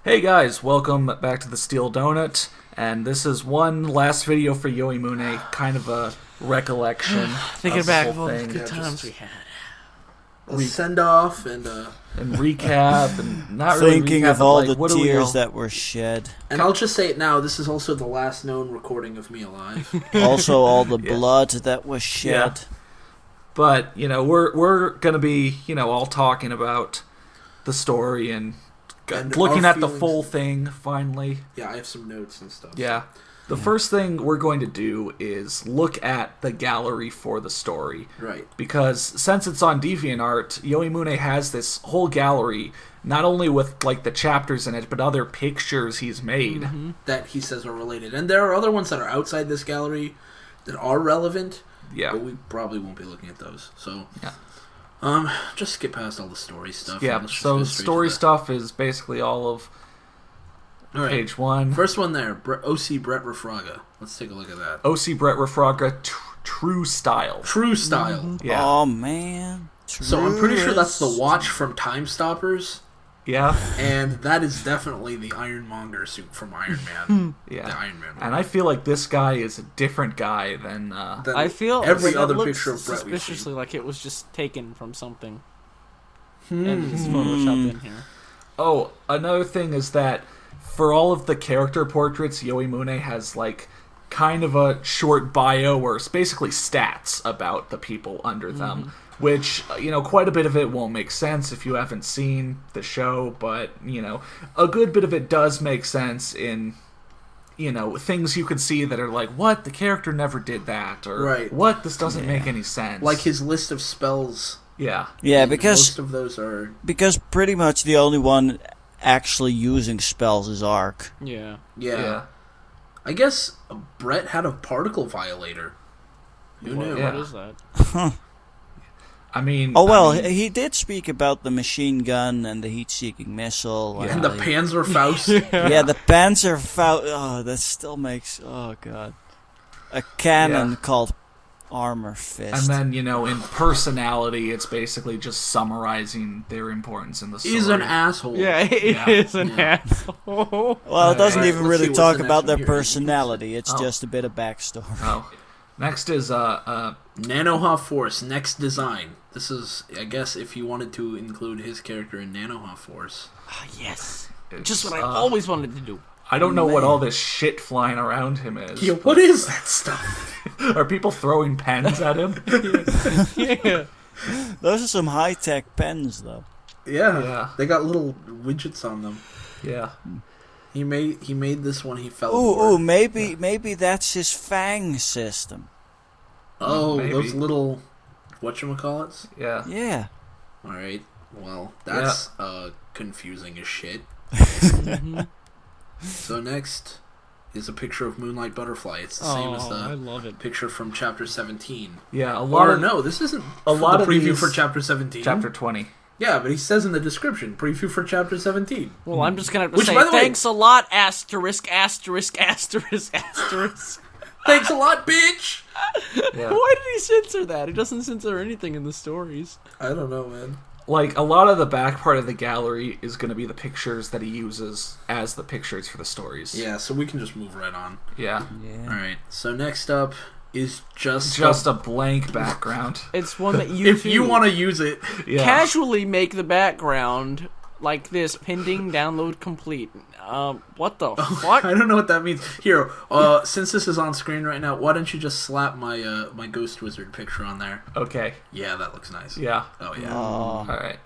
Hey guys, welcome back to the Steel Donut, and this is one last video for Yoahimune, kind of a recollection. Thinking of back the of whole all the thing. good times we had. A send off and recap, and not really thinking recap, of all like, the tears that were shed. And I'll just say it now, this is also the last known recording of me alive. Also all the blood that was shed. Yeah. But, you know, we're gonna be, you know, all talking about the story and looking at the full thing, finally. Yeah, I have some notes and stuff. Yeah. The first thing we're going to do is look at the gallery for the story. Right. Because since it's on DeviantArt, Yoahimune has this whole gallery, not only with, like, the chapters in it, but other pictures he's made. That he says are related. And there are other ones that are outside this gallery that are relevant. Yeah. But we probably won't be looking at those. So, Yeah. just skip past all the story stuff. Yeah, so story stuff is basically all of page 1. First one there, OC Brett Refraga. Let's take a look at that. OC Brett Refraga, True Style. True Style. Yeah. Oh man. So I'm pretty sure that's the watch from Time Stoppers. Yeah. And that is definitely the Ironmonger suit from Iron Man. Yeah. The Iron Man one. And I feel like this guy is a different guy than... I feel every that other looks picture of Brett we've suspiciously seen. like it was just taken from something. And he's photoshopped in here. Oh, another thing is that for all of the character portraits, Yoahimune has, like, kind of a short bio or it's basically stats about the people under them. Which, you know, quite a bit of it won't make sense if you haven't seen the show, but, you know, a good bit of it does make sense in, you know, things you can see that are like, what? The character never did that, or Right. what? This doesn't make any sense. Like his list of spells. Yeah. Yeah, Most of those are... because pretty much the only one actually using spells is Ark. Yeah. Yeah. I guess Brett had a particle violator. Who knew? Yeah. What is that? I mean... Oh well, I mean, he did speak about the machine gun and the heat-seeking missile. Yeah. And the Panzerfaust. Yeah, the Panzerfaust. Oh, that still makes... Oh god. A cannon called Armor Fist. and then, you know, in personality, it's basically just summarizing their importance in the story. He's an asshole. Yeah, he Yeah. is an asshole. well, it doesn't Alright, even let's really see what's talk the about next their one here. personality. It's Oh. just a bit of backstory. Oh. Next is, Nanoha Force, next design. This is, I guess, if you wanted to include his character in Nanoha Force. Yes. it's, Just what I always wanted to do. I don't know what all this shit flying around him is. Yeah, what is that stuff? Are people throwing pens at him? Yeah. Those are some high-tech pens, though. Yeah. They got little widgets on them. Yeah. He made this one he fell Ooh, for. maybe that's his Fang system. Oh, Maybe. those little whatchamacallits? Yeah. Yeah. Alright. Well, that's confusing as shit. So next is a picture of Moonlight Butterfly. It's the same as I the love it. picture from chapter 17. Yeah, a lot Or of... no, this isn't a lot the of preview these- for chapter 17. Chapter 20. Yeah, but he says in the description, preview for chapter 17. Well, I'm just gonna have to Which, say by the way- thanks a lot, asterisk, asterisk, asterisk, asterisk. Thanks a lot, bitch! Yeah. Why did he censor that? He doesn't censor anything in the stories. I don't know, man. Like, a lot of the back part of the gallery is going to be the pictures that he uses as the pictures for the stories. Yeah, so we can just move right on. Yeah. Yeah. Alright, so next up is just Just a blank background. It's one that you if you want to use it. Yeah. casually make the background like this, pending download complete. What the fuck? I don't know what that means. Here, since this is on screen right now, why don't you just slap my my Ghost Wizard picture on there? Okay. Yeah, that looks nice. Yeah. Oh, yeah. All right.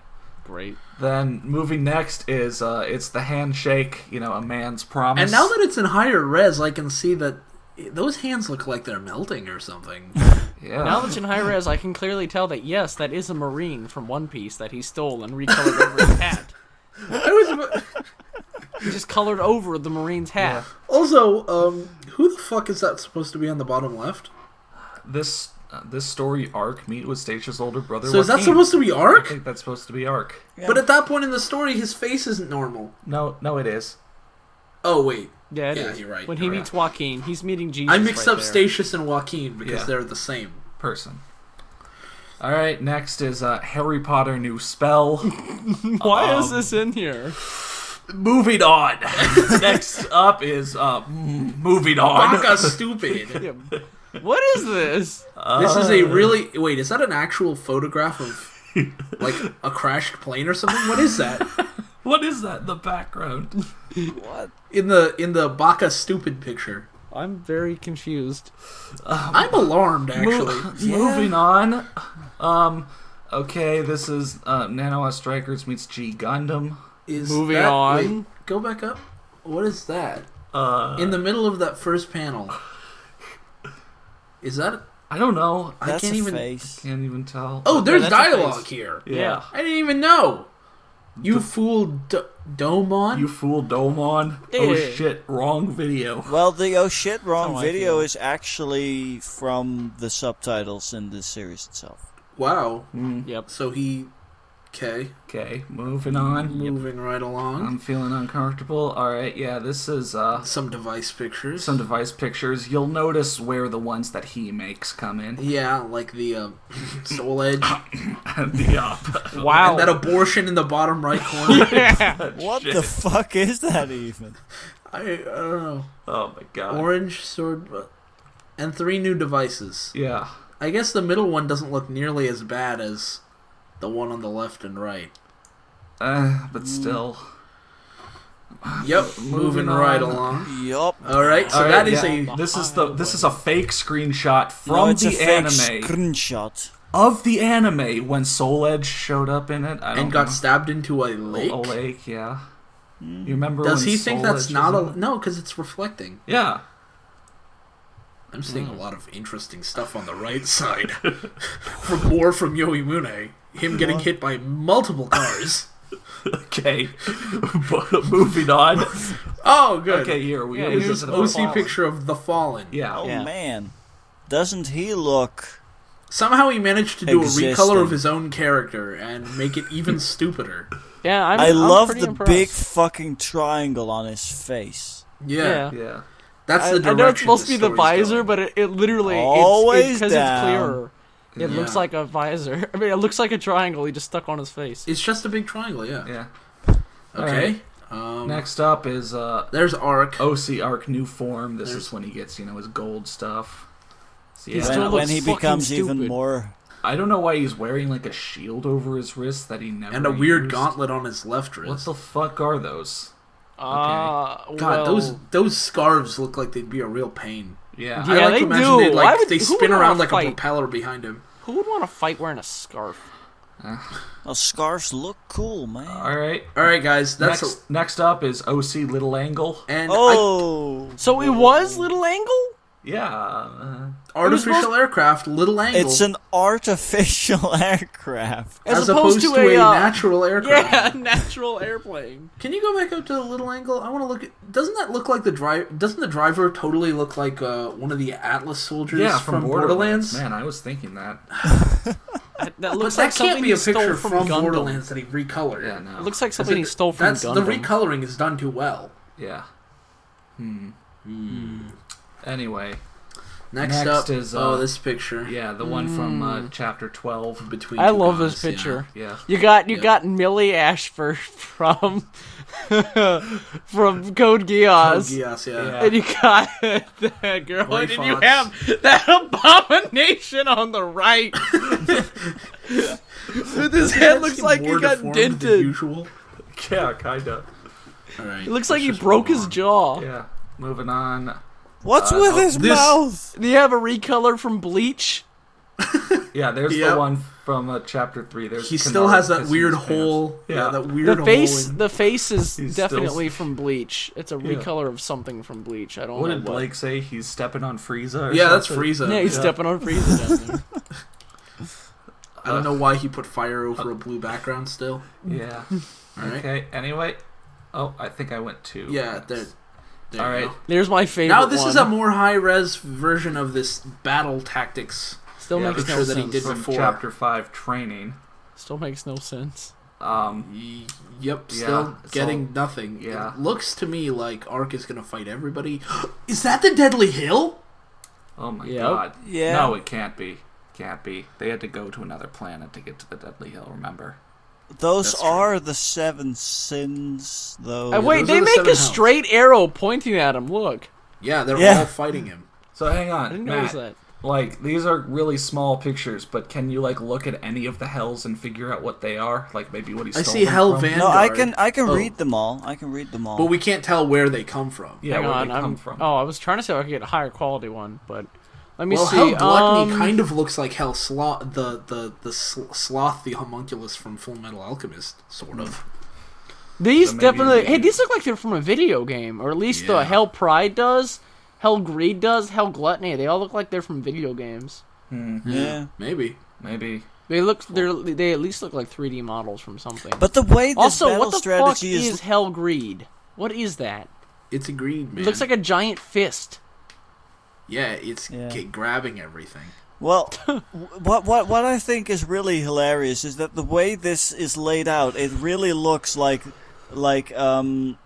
Great. Then, moving next is, it's the handshake, you know, a man's promise. And now that it's in higher res, I can see that those hands look like they're melting or something. Yeah. Now that's in high res, I can clearly tell that yes, that is a Marine from One Piece that he stole and recolored over his hat. I was He just colored over the Marine's hat. also, who the fuck is that supposed to be on the bottom left? This story arc, meet with Stacia's older brother. So is that Joaquin. supposed to be I Ark? think that's supposed to be Arc. Yeah. But at that point in the story, his face isn't normal. No, it is. Oh wait, Yeah, it Yeah, is. you're right, When you're he right. meets Joaquin, he's meeting Jesus. I mixed right up there. Stacius and Joaquin because Yeah. they're the same. Person. All right, next is Harry Potter new spell. Why is this in here? Moving on. Next up is moving on. Baka stupid. Yeah. What is this? This is a really... Wait, is that an actual photograph of, like, a crashed plane or something? What is that? What is that in the background? What? In the Baka stupid picture. I'm very confused. I'm alarmed, actually. Moving on. Okay, this is Nano Strikers meets G Gundam. Moving on. Wait, go back up. What is that? In the middle of that first panel. Is that... I don't know. That's can't a even... face. Can't even tell. Oh, there's that's a dialogue face. here. Yeah. I didn't even know. You fool Domon? You fool Domon. Oh Yeah. shit, wrong video. Well, the oh shit wrong That's how I video feel. is actually from the subtitles in the series itself. Wow. Yep. So he... Okay. Okay, moving on. Moving right along. I'm feeling uncomfortable. Alright, yeah, this is Some device pictures. some device pictures. You'll notice where the ones that he makes come in. Yeah, like the Soul Edge. And the Wow. And that abortion in the bottom right corner. Yeah. What the fuck is that even? I don't know. Oh my god. Orange sword. And 3 new devices. Yeah. I guess the middle one doesn't look nearly as bad as the one on the left and right. But still. Yep, moving on. right along. Yup. Alright, so Alright, that is yeah. a... This is a fake screenshot No, from it's a the fake anime screenshot. of the anime when Soul Edge showed up in it. I don't And got know. stabbed into a lake. A lake, yeah. You remember? Does when he think Soul that's Edge not was in a... it? No, because it's reflecting. Yeah. I'm seeing a lot of interesting stuff on the right side. From Yoahimune. Him getting hit by multiple cars. Okay. But moving on. Oh, good. Okay, here we Yeah, go. Here's an OC picture of the Fallen. Yeah. Oh Yeah. man. Doesn't he look... Somehow he managed to do a Existing. recolor of his own character and make it even stupider. Yeah, I'm I love pretty the impressed. big fucking triangle on his face. Yeah. Yeah. That's the I direction know it's supposed to the be the story's visor, going. but it literally Always because down. it's clearer. It Yeah. looks like a visor. I mean, it looks like a triangle he just stuck on his face. It's just a big triangle, yeah. Yeah. Okay. Next up is There's Arc. OC Arc New Form. This There's- is when he gets, his gold stuff. So, He yeah. still When looks he fucking becomes even stupid. more... I don't know why he's wearing like a shield over his wrist that he never And a weird used. gauntlet on his left What wrist. the fuck are those? God, well, those scarves look like they'd be a real pain. Yeah. Yeah, I like they to imagine do. they Why would- they who spin would around wanna like fight? a propeller behind him. who would want to fight wearing a scarf? Well, scarves look cool, man. All right. All right, guys. That's Next up is OC Little Angle. and Oh! So it was Little Angle? Yeah. artificial aircraft, little angle, It's an artificial aircraft. as opposed to a natural aircraft. Yeah, natural airplane. Can you go back up to the little angle? I want to look at. Doesn't that look like the driver? Doesn't the driver totally look like one of the Atlas soldiers Yeah, from Borderlands. Man, I was thinking that. That But looks that like something can't be he a picture stole from Gundam. Borderlands that he recolored. Yeah, no. It looks like something he stole from That's Gundam. the recoloring is done too well. Yeah. Anyway. Next Next up is, this picture. Yeah, the one from chapter 12. Between I two love guns, this picture. Yeah. You got Millie Ashford from from Code Geass. Geass, yeah. Yeah. And you got that girl, Ray and then you Fox. have that abomination on the right. His head looks like he More got deformed than dented. usual. Yeah, kinda. All right. It looks like he let's just broke move his on. jaw. Yeah. Moving on. What's with his this- mouth? Do you have a recolor from Bleach? Yeah, there's Yep. the one from chapter 3. There's He still Kennard has that kissing weird his pants. hole. Yeah. that weird The hole. face, in- the face is He's still- definitely from Bleach. It's a recolor of something from Bleach. I don't What know did what. Blake say? He's stepping on Frieza? Or yeah, that's something? Frieza. Yeah, he's stepping on Frieza down there. I don't know why he put fire over a blue background still. Yeah. All right. Okay, anyway. Oh, I think I went 2. Yeah, there All you right. go. There's my favorite. Now this one. is a more high-res version of this battle tactics. Still Yeah, makes picture no that he sense. did From before. chapter 5, training. Still makes no sense. Yep, Yeah, still it's getting all- nothing. yeah. It looks to me like Ark is gonna fight everybody. Is that the Deadly Hill? Oh my Yep. god. Yeah. No, it can't be. Can't be. They had to go to another planet to get to the Deadly Hill, remember? those That's true. are the 7 sins, though. Wait, those they are the make 7 a hells. straight arrow pointing at him. Look, Yeah, they're Yeah. all fighting him. So hang I on, didn't Matt. notice that. Like, these are really small pictures, but can you, like, look at any of the hells and figure out what they are? Like, maybe what he I stole see them Hell from? Van- No, I can Oh. read them all. I can read them all. But we can't tell where they come from. Yeah, Hang where on, they come from. Oh, I was trying to see if I could get a higher quality one, but let me Well, see. Hell Gluttony kind of looks like Hell Sloth, Sloth, the homunculus from Full Metal Alchemist, sort of. These So maybe- definitely. Hey, these look like they're from a video game, or at least Yeah. the Hell Pride does, Hell Greed does, Hell Gluttony. They all look like they're from video games. Yeah. Maybe. Maybe. They at least look like 3D models from something. But the way this also, battle what the fuck strategy is Hell Greed? What is that? It's a greed, man. It looks like a giant fist. Yeah, it's Yeah. grabbing everything. Well, what I think is really hilarious is that the way this is laid out, it really looks like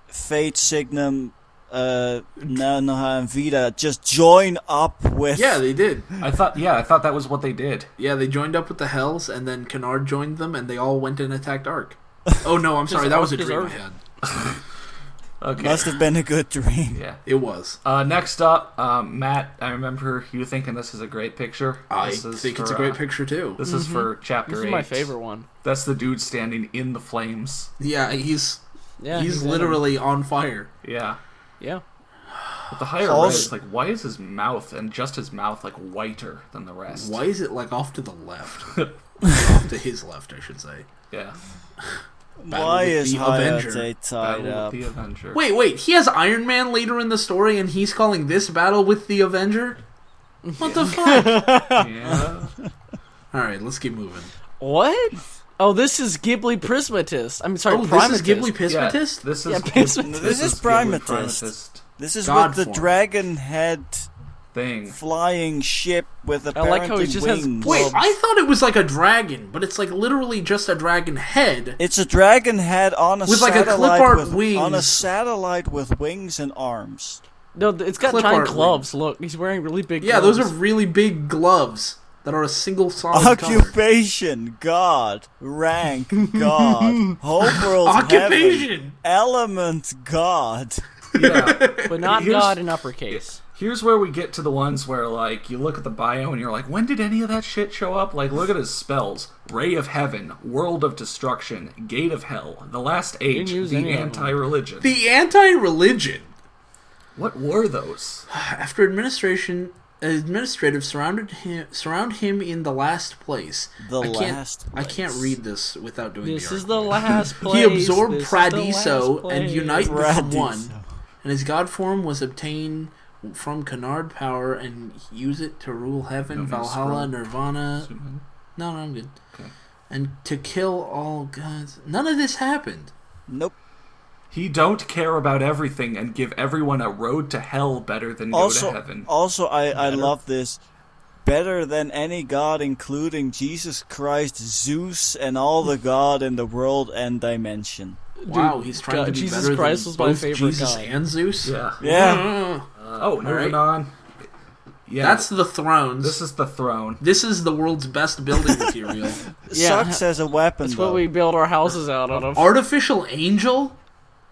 Fate, Signum, Nanoha, and Vita just join up with. Yeah, they did. I thought that was what they did. Yeah, they joined up with the Hells, and then Kennard joined them, and they all went and attacked Ark. Oh, no, I'm sorry. That was a Ark is dream I Ark. had. Okay. Must have been a good dream. Yeah. It was. Next up, Matt, I remember you thinking this is a great picture. I This is think it's a for, great picture, too. This is for chapter This 8. is my favorite one. That's the dude standing in the flames. Yeah, he's Yeah, he's in literally on fire. Yeah. Yeah. But the higher Also- res, like, why is his mouth, and just his mouth, like, whiter than the rest? Why is it, like, off to the left? Off to his left, I should say. Yeah. Battle Why with is the Avenger. Hayate tied Battle up? with the Avenger. Wait, he has Iron Man later in the story, and he's calling this battle with the Avenger? What the fuck? Yeah. Alright, let's keep moving. What? Oh, this is Ghibli Prismatist. I'm sorry, Oh, Primatist. this is Ghibli Yeah, Prismatist? this is Yeah, This is Ghibli Primatist. This is God with the form. dragon head thing. flying ship with I apparently like how he just has wings. Wait, Well- I thought it was like a dragon, but it's like literally just a dragon head. It's a dragon head on a With, like, a satellite clip art with wings. on a satellite with wings and arms. No, it's got Clip giant art gloves. Look, he's wearing really big Yeah, gloves. those are really big gloves that are a single solid color. Occupation, God. Rank, God. Homeworld, heaven. Occupation! Element, God. Yeah. but not Here's- God in uppercase. Here's where we get to the ones where, like, you look at the bio and you're like, when did any of that shit show up? Like, look at his spells. Ray of Heaven, World of Destruction, Gate of Hell, The Last Age, use The any of them. Anti-Religion. The anti-religion. What were those? After administrative surround him in the last place. The I can't, last I can't place. read this without doing This the is art. the last place. He absorbed This is the last Paradiso and place. unite become Paradiso. one, and his god form was obtained from Kennard power and use it to rule heaven, No, Valhalla, scroll. Nirvana. Zoom No, I'm good. Okay. And to kill all gods. None of this happened. Nope. He don't care about everything and give everyone a road to hell better than go to heaven. Also, I love this. Better than any god, including Jesus Christ, Zeus, and all the god in the world and dimension. Wow, he's trying God, to be Jesus better Christ than was my both favorite Jesus god. and Zeus. Yeah. Yeah. Oh, moving Alright. on. Yeah. That's the thrones. This is the throne. This is the world's best building material. Yeah. Sucks as a weapon, That's though. what we build our houses out of. Artificial angel?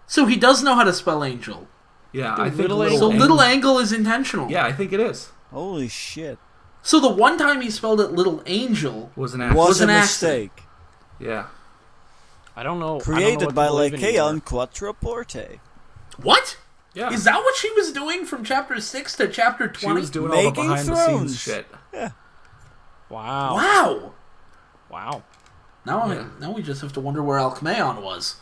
So he does know how to spell angel. Yeah, The I think little little So Ang- little angle is intentional. Yeah, I think it is. Holy shit. So the one time he spelled it little angel, Was an accident. Was a an accident. mistake. Yeah. I don't know. Created by Leikeon. Leikeon Quattroporte. what? Yeah. Is that what she was doing from chapter 6 to chapter She 20? was doing all the Making behind the scenes thrones. shit. Wow. Wow. Wow. Now we just have to wonder where Alcmaeon was.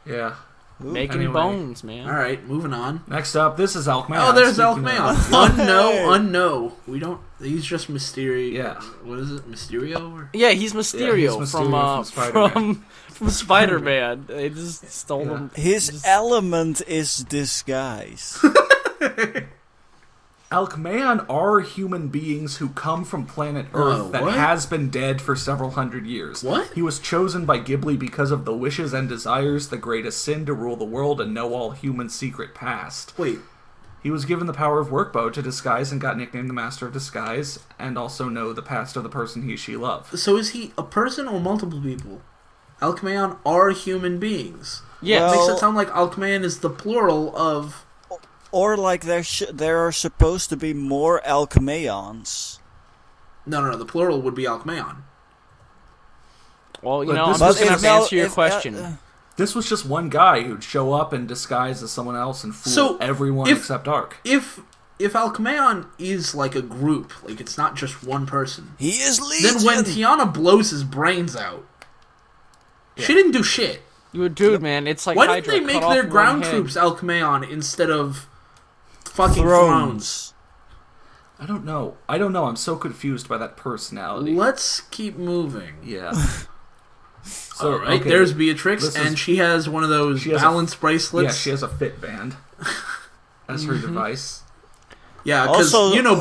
Yeah. Making Anyway. bones, man. All right, moving on. Next up, this is Alcmaeon. Oh, there's Speaking Alcmaeon. of- Unknow. We don't. He's just Mysterio. Yeah. What is it? Mysterio? Or? Yeah, he's Mysterio, he's from Mysterio from Spider-Man. from Spider-Man. They just stole him. His Just- element is disguise. Alcmaeon are human beings who come from planet Earth that what? has been dead for several hundred years. What? He was chosen by Ghibli because of the wishes and desires, the greatest sin to rule the world and know all human secret past. Wait. He was given the power of Workbow to disguise and got nicknamed the Master of Disguise, and also know the past of the person he/she love. So is he a person or multiple people? Alchemaeon are human beings. Yeah. It makes Well- it sound like Alchemaeon is the plural of... Or like there are supposed to be more Alchemaeons. No, the plural would be Alchemaeon. Well, you But know, I'm this just was- gonna have to if- answer your if- question. This was just one guy who'd show up and disguise as someone else and fool So, everyone if- except Ark. If Alchemaeon is like a group, like it's not just one person, He is Legion! then when Tiana blows his brains out, she didn't do shit. Dude, man, it's like Why Hydra didn't they cut make off their one ground head. troops Alchemaeon instead of fucking thrones? I don't know. I'm so confused by that personality. Let's keep moving. Yeah. So, all right, there's Beatrix, and she has one of those she has balance bracelets. Yeah, she has a fit band as her device. Yeah, because Also-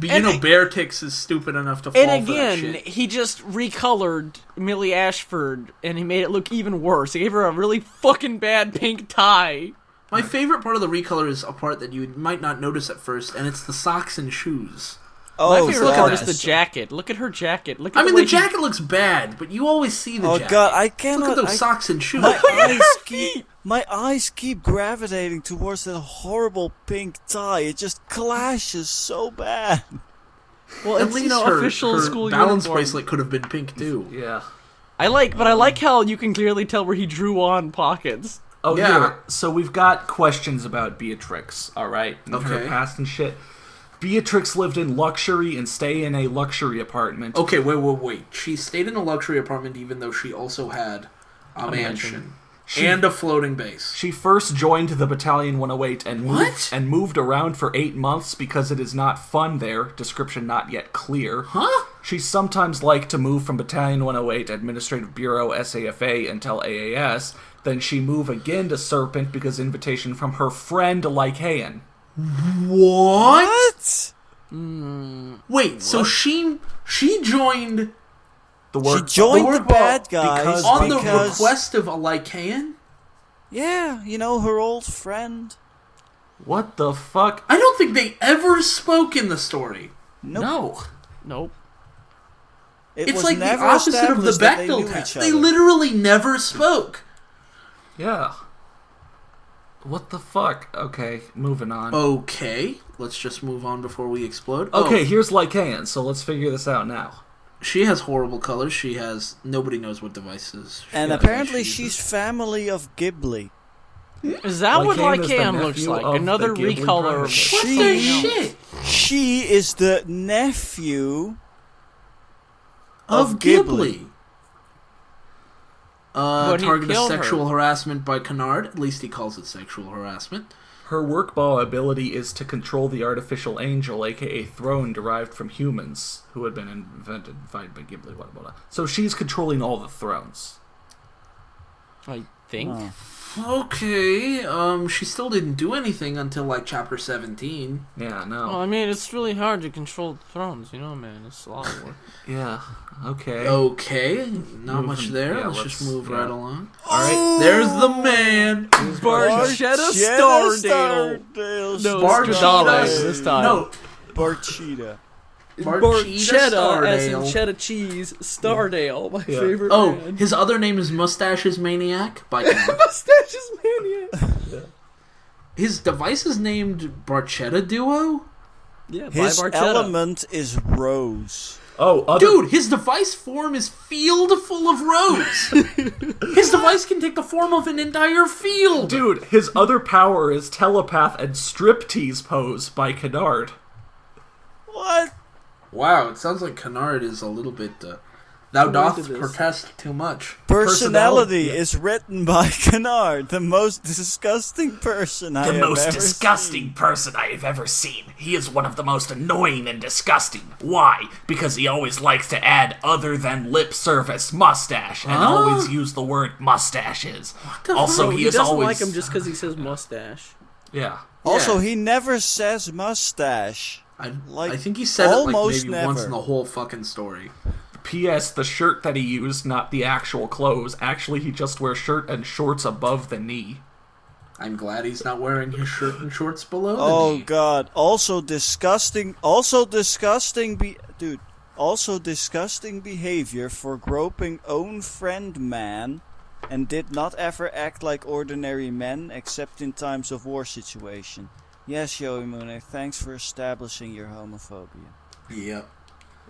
Beatrix is stupid enough to fall And for that again, shit. he just recolored Millie Ashford, and he made it look even worse. He gave her a really fucking bad pink tie. My favorite part of the recolor is a part that you might not notice at first, and it's the socks and shoes. My Oh, favorite look at part that. is the jacket. Look at her jacket. Look at I mean, way the jacket looks bad, but you always see the Oh jacket. god, I cannot... Look at those socks and shoes. My eyes keep gravitating towards that horrible pink tie. It just clashes so bad. Well, At it's, least her, her official school balance uniform. bracelet could have been pink too. Yeah. I like how you can clearly tell where he drew on pockets. Oh, Yeah. yeah. So we've got questions about Beatrix, alright? And her Okay. past and shit. Beatrix lived in luxury and stay in a luxury apartment. Okay, wait. She stayed in a luxury apartment even though she also had a mansion. And a floating base. She first joined the Battalion 108 What? and moved around for 8 months because it is not fun there. Description not yet clear. Huh? She sometimes liked to move from Battalion 108, Administrative Bureau, SAFA, until AAS. Then she moved again to Serpent because invitation from her friend Lycaon. What? What? Wait, so she joined The She work joined the work bad ball guys on the because... request of a Lycaon? Yeah, you know, her old friend. What the fuck? I don't think they ever spoke in the story. Nope. No. Nope. It It's was like the never opposite of the established that they Bechdel knew test. each They other. literally never spoke. Yeah. What the fuck? Okay, moving on. Okay, let's just move on before we explode. Okay, here's Lycaon, so let's figure this out now. She has horrible colors. She has... Nobody knows what devices. she And has apparently she she's uses. family of Ghibli. Is that what Lycaon is the Lycaon looks nephew like? of Another the Ghibli recolor prime of minister. What She- the shit? She is the nephew Of Ghibli. But he Targeted killed her. sexual harassment by Kennard. At least he calls it sexual harassment. Her workball ability is to control the artificial angel, aka throne, derived from humans who had been invented by Ghibli. Blah, blah, blah. So she's controlling all the thrones. I think. Oh. Okay, she still didn't do anything until like chapter 17. Yeah, no. Well, I mean, it's really hard to control thrones, you know, man. It's a lot of work. Yeah, okay. Okay, not much Moving- there. yeah, let's just let's- move yeah. right along. Alright. There's the man. Barchetta Stardale. No, Barchetta this time. No, Barchetta. Barchetta, as in Stardale. cheddar cheese, Stardale, my Yeah. favorite Oh, man. his other name is Mustaches Maniac by Kennard. Mustaches Mania. His device is named Barchetta Duo? Yeah, His by Barchetta. element is rose. Oh, other... Dude, his device form is field full of rose. His device can take the form of an entire field. Dude, his other power is telepath and striptease pose by Kennard. What? Wow, it sounds like Kennard is a little bit... thou doth into this. protest too much. Personality Yeah. is written by Kennard, the most disgusting person I have ever seen. person I have ever seen. He is one of the most annoying and disgusting. Why? Because he always likes to add other than lip service mustache and Huh? always use the word mustaches. the Also, fuck? No, he he is doesn't always like him just because he says mustache. yeah. Also, Yeah. he never says mustache. I think he said it almost like maybe once never. in the whole fucking story. P.S. The shirt that he used, not the actual clothes. Actually, he just wears shirt and shorts above the knee. I'm glad he's not wearing his shirt and shorts below the Oh knee. god. Also disgusting. Dude, Also disgusting behavior for groping own friend man, and did not ever act like ordinary men except in times of war situation. Yes, Yoahimune, thanks for establishing your homophobia. Yep.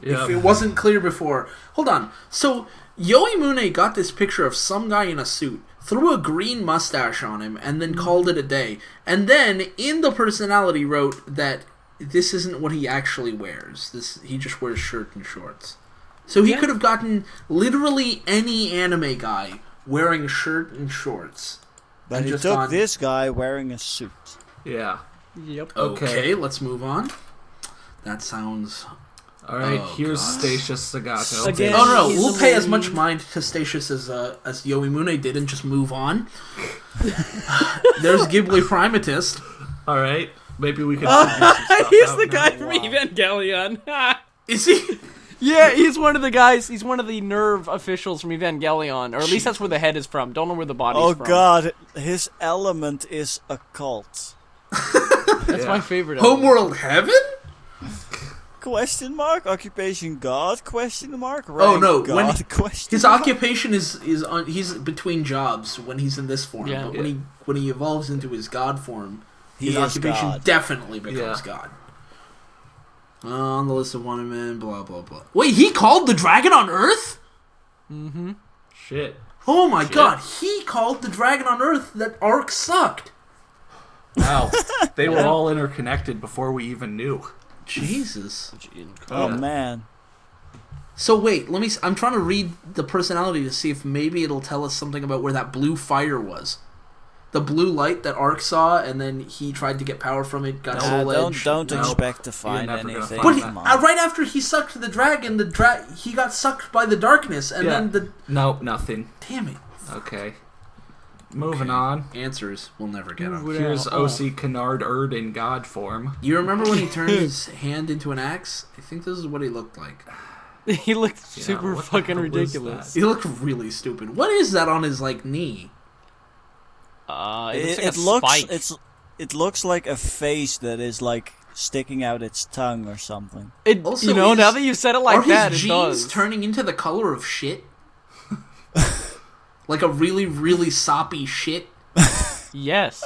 Yeah. If it wasn't clear before. Hold on. So, Yoahimune got this picture of some guy in a suit, threw a green mustache on him, and then called it a day. And then, in the personality, wrote that this isn't what he actually wears. He just wears shirt and shorts. So he could have gotten literally any anime guy wearing shirt and shorts. But and he just took gone, this guy wearing a suit. Yeah. Yep. Okay, let's move on. That sounds... All right, Oh, here's God. Statius Sagato. Again. Oh no, He's we'll the pay as lead. much mind to Statius as Yoahimune did and just move on. There's Ghibli Primatist. All right, maybe we could. figure some stuff He's out the now. guy from Evangelion. Is he? Yeah, he's one of the guys. He's one of the nerve officials from Evangelion, or at least that's where the head is from. Don't know where the body's Oh from. god, his element is a cult. That's Yeah. my favorite. element. Homeworld Heaven? Question mark? Occupation God? Question mark? Oh, Rank no, God? when Question His mark? occupation is on. He's between jobs when he's in this form. Yeah. But when he evolves into his god form, He his is occupation God. definitely becomes Yeah. God. On the list of wanted men, blah blah blah. Wait, he called the dragon on Earth? Shit. Oh my god, he called the dragon on Earth that Ark sucked. Wow. They were all interconnected before we even knew. Jesus. Oh Yeah. man. So wait, I'm trying to read the personality to see if maybe it'll tell us something about where that blue fire was. The blue light that Ark saw, and then he tried to get power from it, got soul edge. Don't No. expect to find never gonna anything. find But that. Come on. right after he sucked the dragon, he got sucked by the darkness, and Yeah. then the... Nope, nothing. Damn it. Okay. Moving on. Answers we'll never get on. Move it Here's out. OC Canard Erd in God form. You remember when he turned his hand into an axe? I think this is what he looked like. He looked Yeah, super what the fucking hell was ridiculous. He looked really stupid. What is that on his, knee? It looks like a spike. It looks like a face that is sticking out its tongue or something. Also, now is- that you said it like Are that, his it jeans does. turning into the color of shit? Like a really, really soppy shit? Yes.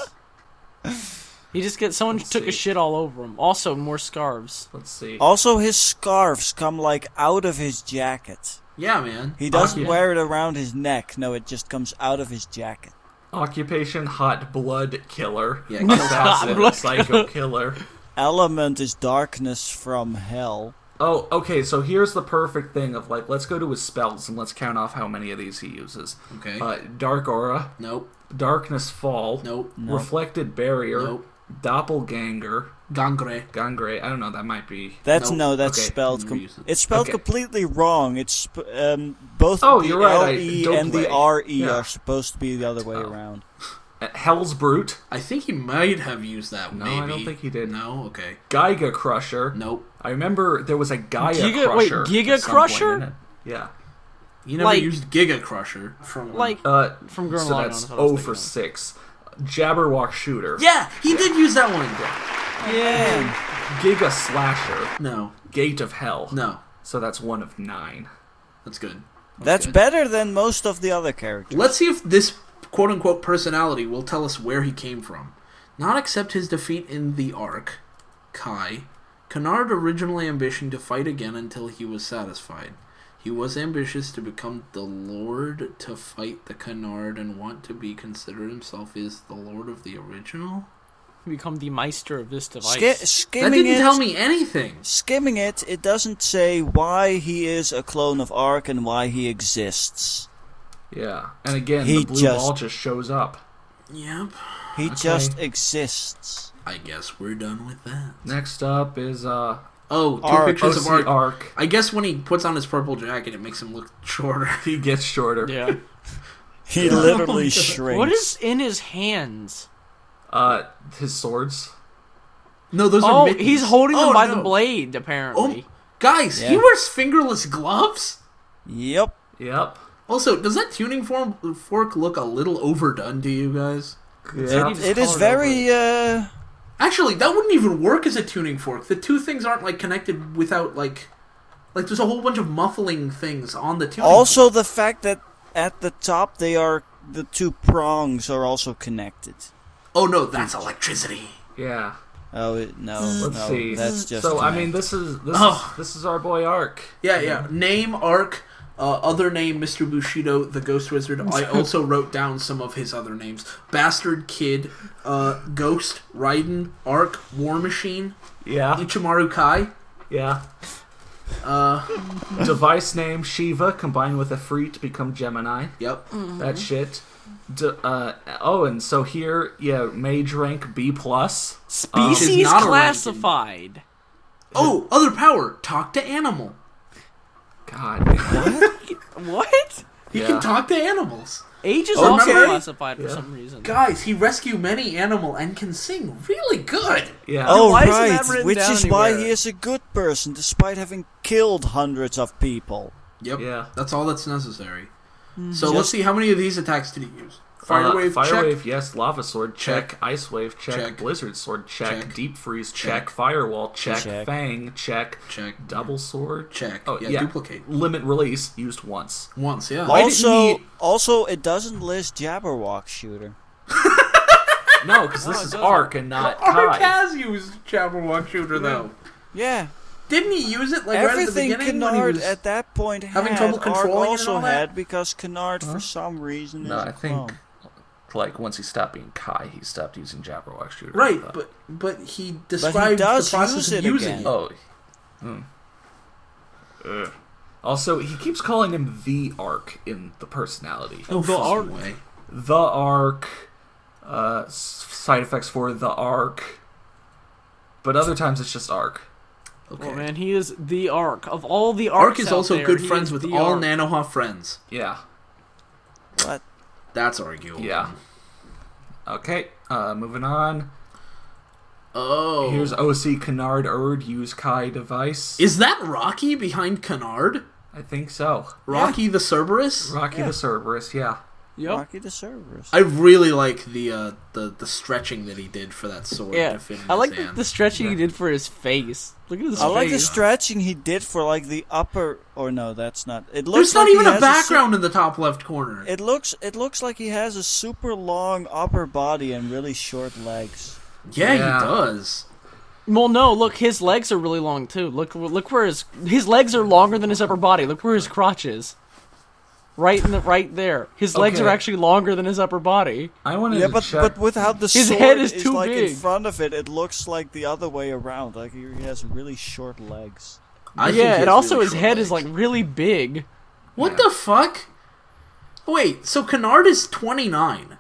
He just someone Let's took a see. shit all over him. Also, more scarves. Let's see. Also, his scarves come out of his jacket. Yeah, man. He doesn't yeah. wear it around his neck. No, it just comes out of his jacket. Occupation Hot Blood Killer. Yeah, kills Assassin, Blood Psycho Killer. Element is darkness from hell. Oh, okay, so here's the perfect thing of let's go to his spells and let's count off how many of these he uses. Okay. Dark Aura, Nope. Darkness Fall, Nope. Reflected Barrier, Nope. Doppelganger, Gangre. Gangre, I don't know, that might be... That's Nope. that's Okay, spelled. never use it. It's spelled Okay. completely wrong. It's both Oh, the you're right, LE don't and the play. RE Yeah. are supposed to be the other way around. Hell's Brute, I think he might have used that, No, maybe. I don't think he did. No? Okay. Giga Crusher. Nope. I remember there was a Gaia Wait, Crusher. Giga at some point Crusher? in it. Yeah. You never Like- used Giga Crusher. From Like, So from Gurren Lagann, that's that's what I was 0 thinking for of. 6. Jabberwock Shooter. Yeah, he did use that one. Yeah. Giga Slasher. No. Gate of Hell. No. So that's 1 of 9. That's good. That's good. better than most of the other characters. Let's see if this quote-unquote personality will tell us where he came from. Not accept his defeat in the Ark. Kai. Canard originally ambitioned to fight again until he was satisfied. He was ambitious to become the Lord to fight the Canard and want to be considered himself as the Lord of the original? Become the Meister of this device. That Skimming didn't it, tell me anything. skimming it doesn't say why he is a clone of Ark and why he exists. Yeah. And again, He the blue just- ball just shows up. Yep. He just exists. I guess we're done with that. Next up is Oh, two Ark. pictures of OC Ark. Arc. I guess when he puts on his purple jacket, it makes him look shorter. He gets shorter. Yeah. He literally shrinks. What is in his hands? His swords. No, those are Oh, mittens. he's holding them Oh, by no. the blade, apparently. Oh, guys, he Yeah. wears fingerless gloves? Yep. Yep. Also, does that tuning fork look a little overdone to you guys? Yeah. He just It is colored very, Actually, that wouldn't even work as a tuning fork. The two things aren't, connected without, Like, there's a whole bunch of muffling things on the tuning Also, fork. the fact that at the top the two prongs are also connected. Oh no, that's electricity. Yeah. Oh no, Let's see. that's just. So I connected. mean, this Oh. is our boy Ark. Yeah. Name Ark. Other name Mr. Bushido, the Ghost Wizard. I also wrote down some of his other names: Bastard Kid, Ghost, Raiden, Ark, War Machine, Yeah. Ichimaru Kai. Yeah. Device name Shiva combined with a free to become Gemini. Yep. That shit. And so here, mage rank B+. Species not a classified. Oh, other power. Talk to animal. God. What? What? He Yeah. can talk to animals. Age is Oh, also remember? classified for Yeah. some reason. Guys, he rescued many animal and can sing really good. Yeah. Oh why isn't that right, written which down is why anywhere? he is a good person despite having killed hundreds of people. Yep. Yeah. That's all that's necessary. So let's see, how many of these attacks did he use? Fire Fire Wave, check. yes. Lava Sword, check. Check. Ice Wave, check. Check. Blizzard Sword, check. Check. Deep Freeze, Check. check. Firewall, check. Check. Fang, check. Check. Double Sword, Check. Oh, yeah, duplicate. Limit Release, used once. Once, yeah. Why didn't Also, it doesn't list Jabberwock Shooter. No, because this it is doesn't. Ark and not Ark Kai. has used Jabberwock Shooter, though. Yeah, Didn't he use it, like, right at the everything beginning when he Kennard was... at that point having had, trouble Ark controlling it and also all that? had because Kennard for some reason No, is I a think, clone. like, once he stopped being Kai, he stopped using Jabberwock Shooter. Right, I thought. but he described does the process use of it using again. it. Oh. Ugh. Also, he keeps calling him the Ark in the personality. Oh, The Ark. fucking way. The Ark, side effects for the Ark, but other times it's just Ark. Okay. Oh man, he is the Ark. Of all the Ark Arks is out also there, good he friends is with the all Ark. Nanoha friends. Yeah. What? That's arguable. Yeah. Okay, moving on. Oh. Here's OC Kennard Erd, use Kai device. Is that Rocky behind Kennard? I think so. Rocky the Cerberus? Rocky the Cerberus, yeah. Yep. Rocky the Cerberus. I really like the stretching that he did for that sword Yeah, to fit in I like his the, hand. the stretching he did for his face. Look at his I face. like the stretching he did for like the upper. Or no, that's not. It There's looks not like even he a has background in the top left corner. It looks like he has a super long upper body and really short legs. Yeah, Yeah. he does. Well, no, look, his legs are really long too. Look where his legs are longer than his upper body. Look where his crotch is. Right there. His legs are Okay. actually longer than his upper body. I wanted Yeah, to but check. with how the His sword head is too like in big. front of it, it looks like the other way around. Like he has really short legs. I think Yeah, he has and also really his short head is legs. like really big. What Yeah. the fuck? Wait, so Kennard is 29.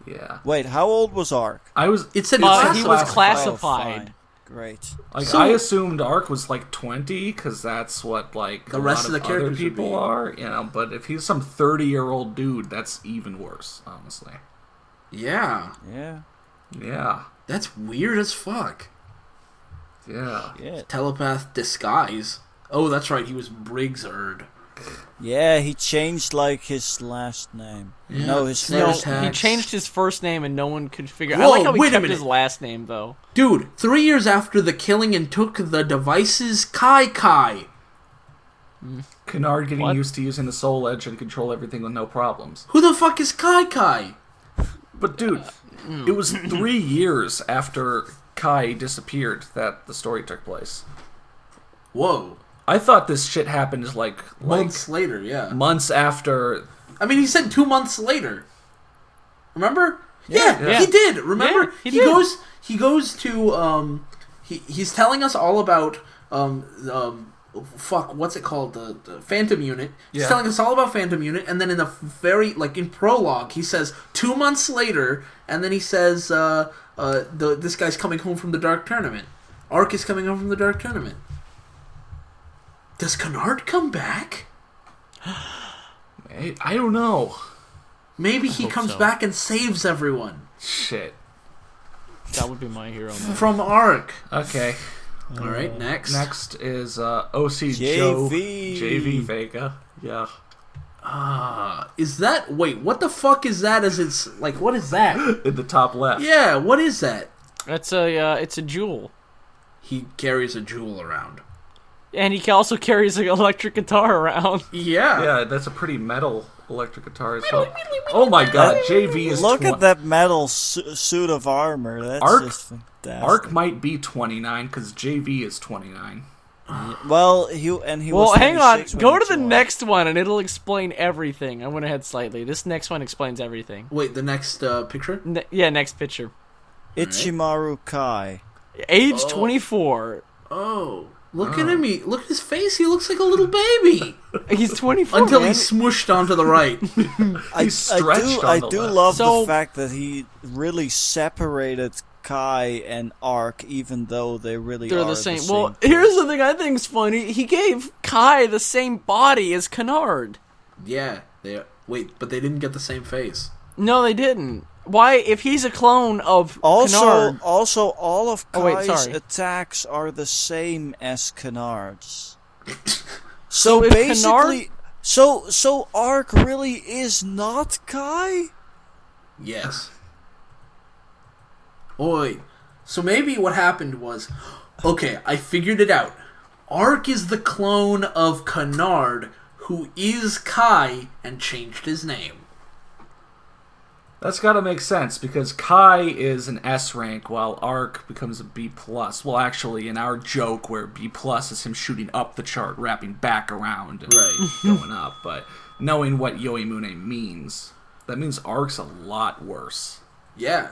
Yeah. Wait, how old was Ark? I was. It said He was classified. classified. fine. Great. Like, So- I assumed Ark was like 20 because that's what like The a rest lot of the other characters would people be. are, you know. But if he's some 30-year-old dude, that's even worse, honestly. Yeah, Yeah. Yeah, that's weird as fuck. yeah. Yeah. Telepath disguise. Oh, that's right, he was Briggs Erd. Yeah, he changed like his last name. Yeah. No, his No, No, first Tax. he name. changed his first name and no one could figure. I Whoa, like how he wait a kept minute. his last name though. Dude, 3 years after the killing and took the devices, Kai. Kennard getting What? used to using the Soul Edge and control everything with no problems. Who the fuck is Kai? But dude, it was 3 years after Kai disappeared that the story took place. Whoa. I thought this shit happened like Months later, yeah. months after. I mean, he said 2 months later. Remember? Yeah, Yeah. he did. Remember? Yeah, he did. He goes to he's telling us all about fuck, what's it called? The Phantom Unit. He's Yeah. telling us all about Phantom Unit, and then in the very in prologue, he says 2 months later, and then he says this guy's coming home from the Dark Tournament. Ark is coming home from the Dark Tournament. Does Kennard come back? I don't know. Maybe he hope comes so. back and saves everyone Shit. That would be my hero. Man. from Ark. Okay. All right, next. Next is OC Joe JV. JV Vega. Yeah. Is that... Wait, what the fuck is that as it's... Like, what is that? In the top left. Yeah, what is that? It's a jewel. He carries a jewel around. And he also carries an electric guitar around. Yeah. Yeah, that's a pretty metal electric guitar as well. Oh my god, JV is Look at that metal suit of armor. That's Arc- just fantastic. Arc might be 29 because JV is 29. Well, he was. Well, hang on. 26 when Go he to the joined. next one, and it'll explain everything. I went ahead slightly. This next one explains everything. Wait, the next picture? Yeah, next picture. Ichimaru Kai. Age 24. Oh. Look at him. Look at his face. He looks like a little baby. He's 24. Until man. he's smooshed onto the right. He's stretched I on the do left. love So- the fact that he really separated Kai and Arc, even though they really They're are the same. person. Well, here's the thing I think's funny. He gave Kai the same body as Kennard. Yeah. Wait, but they didn't get the same face. No, they didn't. Why? If he's a clone of Also, Kennard, all of Oh, wait, Kai's sorry. attacks are the same as Kennard's. So So if basically, so Arc really is not Kai. Yes. Oh, wait. So maybe what happened was... Okay, I figured it out. Ark is the clone of Kennard, who is Kai, and changed his name. That's gotta make sense because Kai is an S rank while Arc becomes a B+. Well, actually, in our joke where B+ is him shooting up the chart, wrapping back around and Right. going up. But knowing what Yoahimune means, that means Arc's a lot worse. Yeah.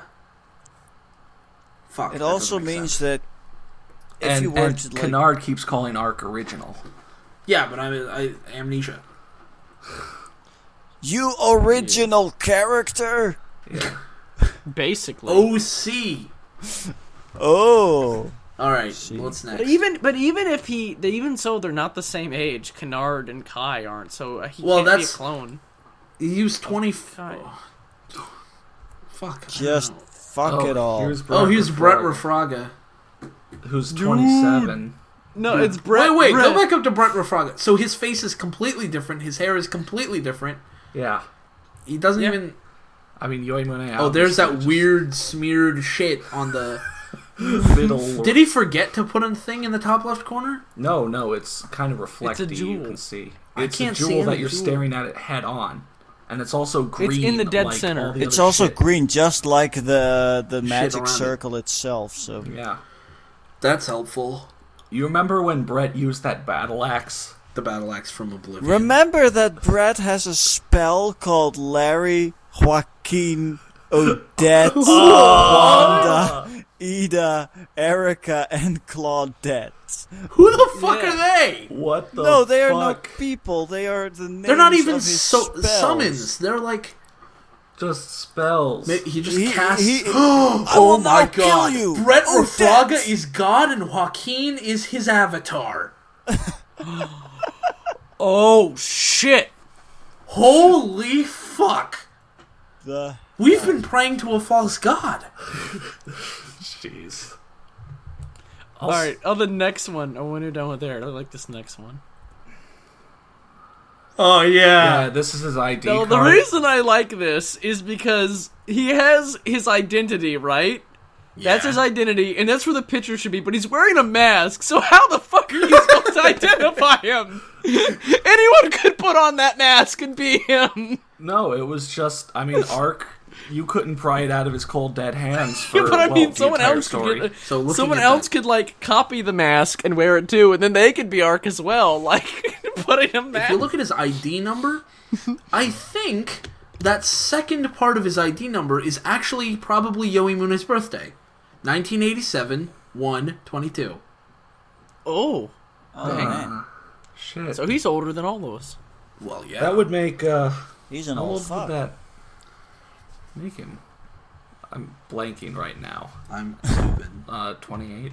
Fuck. It that also doesn't make means sense. that if you And, were and to like, Kennard keeps calling Arc original. Yeah, but I amnesia. you original character. Yeah. basically. OC. Oh, All right. See. What's next? But even if even so, they're not the same age. Kennard and Kai aren't, so he Well, can't be a that's- clone. He was 20. Kai. Fuck. I don't just know. fuck it all. Here's Here's Brett Refraga, Refraga. who's 27. No, it's Brett. Wait, Brett. go back up to Brett Refraga. So his face is completely different. His hair is completely different. Yeah. He doesn't Yeah. even. I mean, Yoahimune. Oh, there's that obviously weird smeared shit on the. just middle. Did he forget to put a thing in the top left corner? No, it's kind of reflective. You jewel. can see. I It's can't a see jewel any that you're jewel. staring at it head on, and it's also green. in the dead like center. all the It's other also shit. green, just like the around magic it. circle itself. So Yeah. That's helpful. You remember when Brett used that battle axe? The battle axe from Oblivion. remember that Brett has a spell called Larry, Joaquin, Odette, Wanda, Ida, Erica, and Claudette. Who the fuck Yeah. are they? What the? No, they are fuck? not people. They are the names They're not even of his spells. summons. They're like Just spells. he just He- casts. he- Oh I will my not kill god! you. Brett Odette. Refraga is God, and Joaquin is his avatar. Oh shit! Holy fuck! The We've been praying to a false god. Jeez. All right. Oh, the next one. Oh, when you're done with there, I like this next one. Oh Yeah, this is his ID No, card. the reason I like this is because he has his identity, right? That's his identity, and that's where the picture should be, but he's wearing a mask, so how the fuck are you supposed to identify him? Anyone could put on that mask and be him. No, it was just. I mean, Arc. You couldn't pry it out of his cold dead hands. For, Yeah, but I well, mean, the someone entire else story. could So looking someone at else that- could like copy the mask and wear it too, and then they could be Ark as well, like putting a If mask. you look at his ID number, I think that second part of his ID number is actually probably Yoahimune's birthday. 1987, 1/22. Oh, oh man, Shit. so he's older than all of us. Well, yeah. that would make. he's an How old old fuck. would that make him? I'm blanking right now. I'm stupid. 28.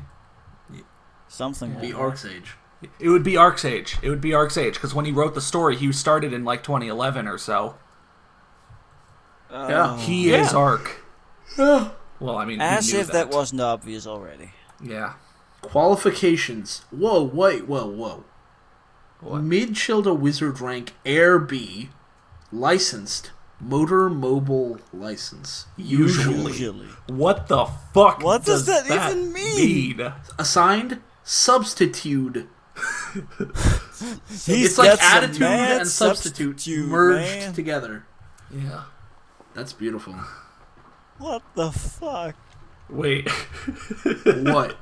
Something. Be like Ark's age. It would be Arc's age. It would be Arc's age because when he wrote the story, he started in like 2011 or so. that. Yeah. He Yeah. is Arc. Well, I mean, we As knew if that wasn't obvious already. Yeah. Qualifications. Whoa, wait, whoa. What? Mid-Shilda Wizard rank Air B. Licensed. Motor mobile license. Usually. What the fuck? What does that even mean? Assigned. Substitute. It's like That's a attitude mad and substitute substitute, merged man. together. Yeah. That's beautiful. What the fuck? Wait. What?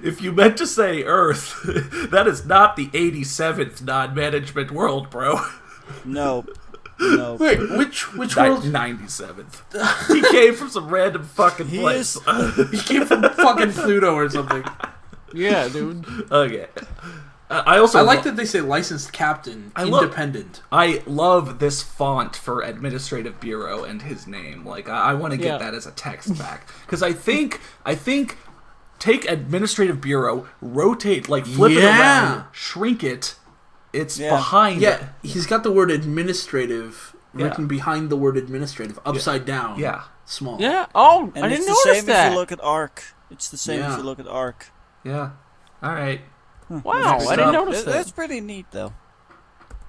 If you meant to say Earth, that is not the 87th non-management world, bro. No. No. Wait, which world? 97th. He came from some random fucking He place. He came from fucking Pluto or something. Yeah, dude. Okay. I also I like that they say licensed captain, independent. I love this font for administrative bureau and his name. Like, I want to get that as a text back. Because I think take administrative bureau, rotate, like flip it around, shrink it. It's behind it. Yeah, he's got the word administrative written behind the word administrative, upside down. Yeah. Small. Yeah. Oh, And I it's didn't the notice same that. if you look at Arc. It's the same Yeah. if you look at Arc. Yeah. All right. Wow, I didn't notice that. That's pretty neat, though.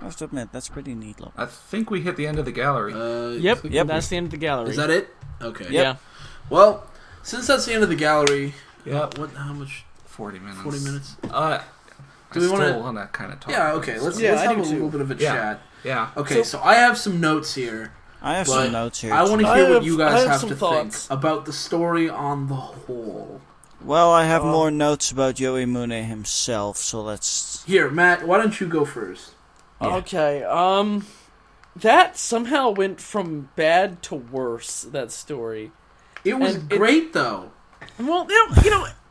I have to admit, that's pretty neat, look. I think we hit the end of the gallery. Yep, click that's the end of the gallery. Is that it? Okay. Yeah. Well, since that's the end of the gallery, Yep. how much? 40 minutes. 40 minutes? Do we we wanna- want to kind of talk? Yeah, okay. Let's Yeah, I have do a too. little bit of a Yeah. chat. Yeah. Okay, so I have some notes here. I have But some notes here. I want too. to I hear what have- you I guys have have some to thoughts. think about the story on the whole. Well, I have more notes about Yoahimune himself, so let's... Here, Matt, why don't you go first? Yeah. Okay, that somehow went from bad to worse, that story. It was And it- great, though. Well,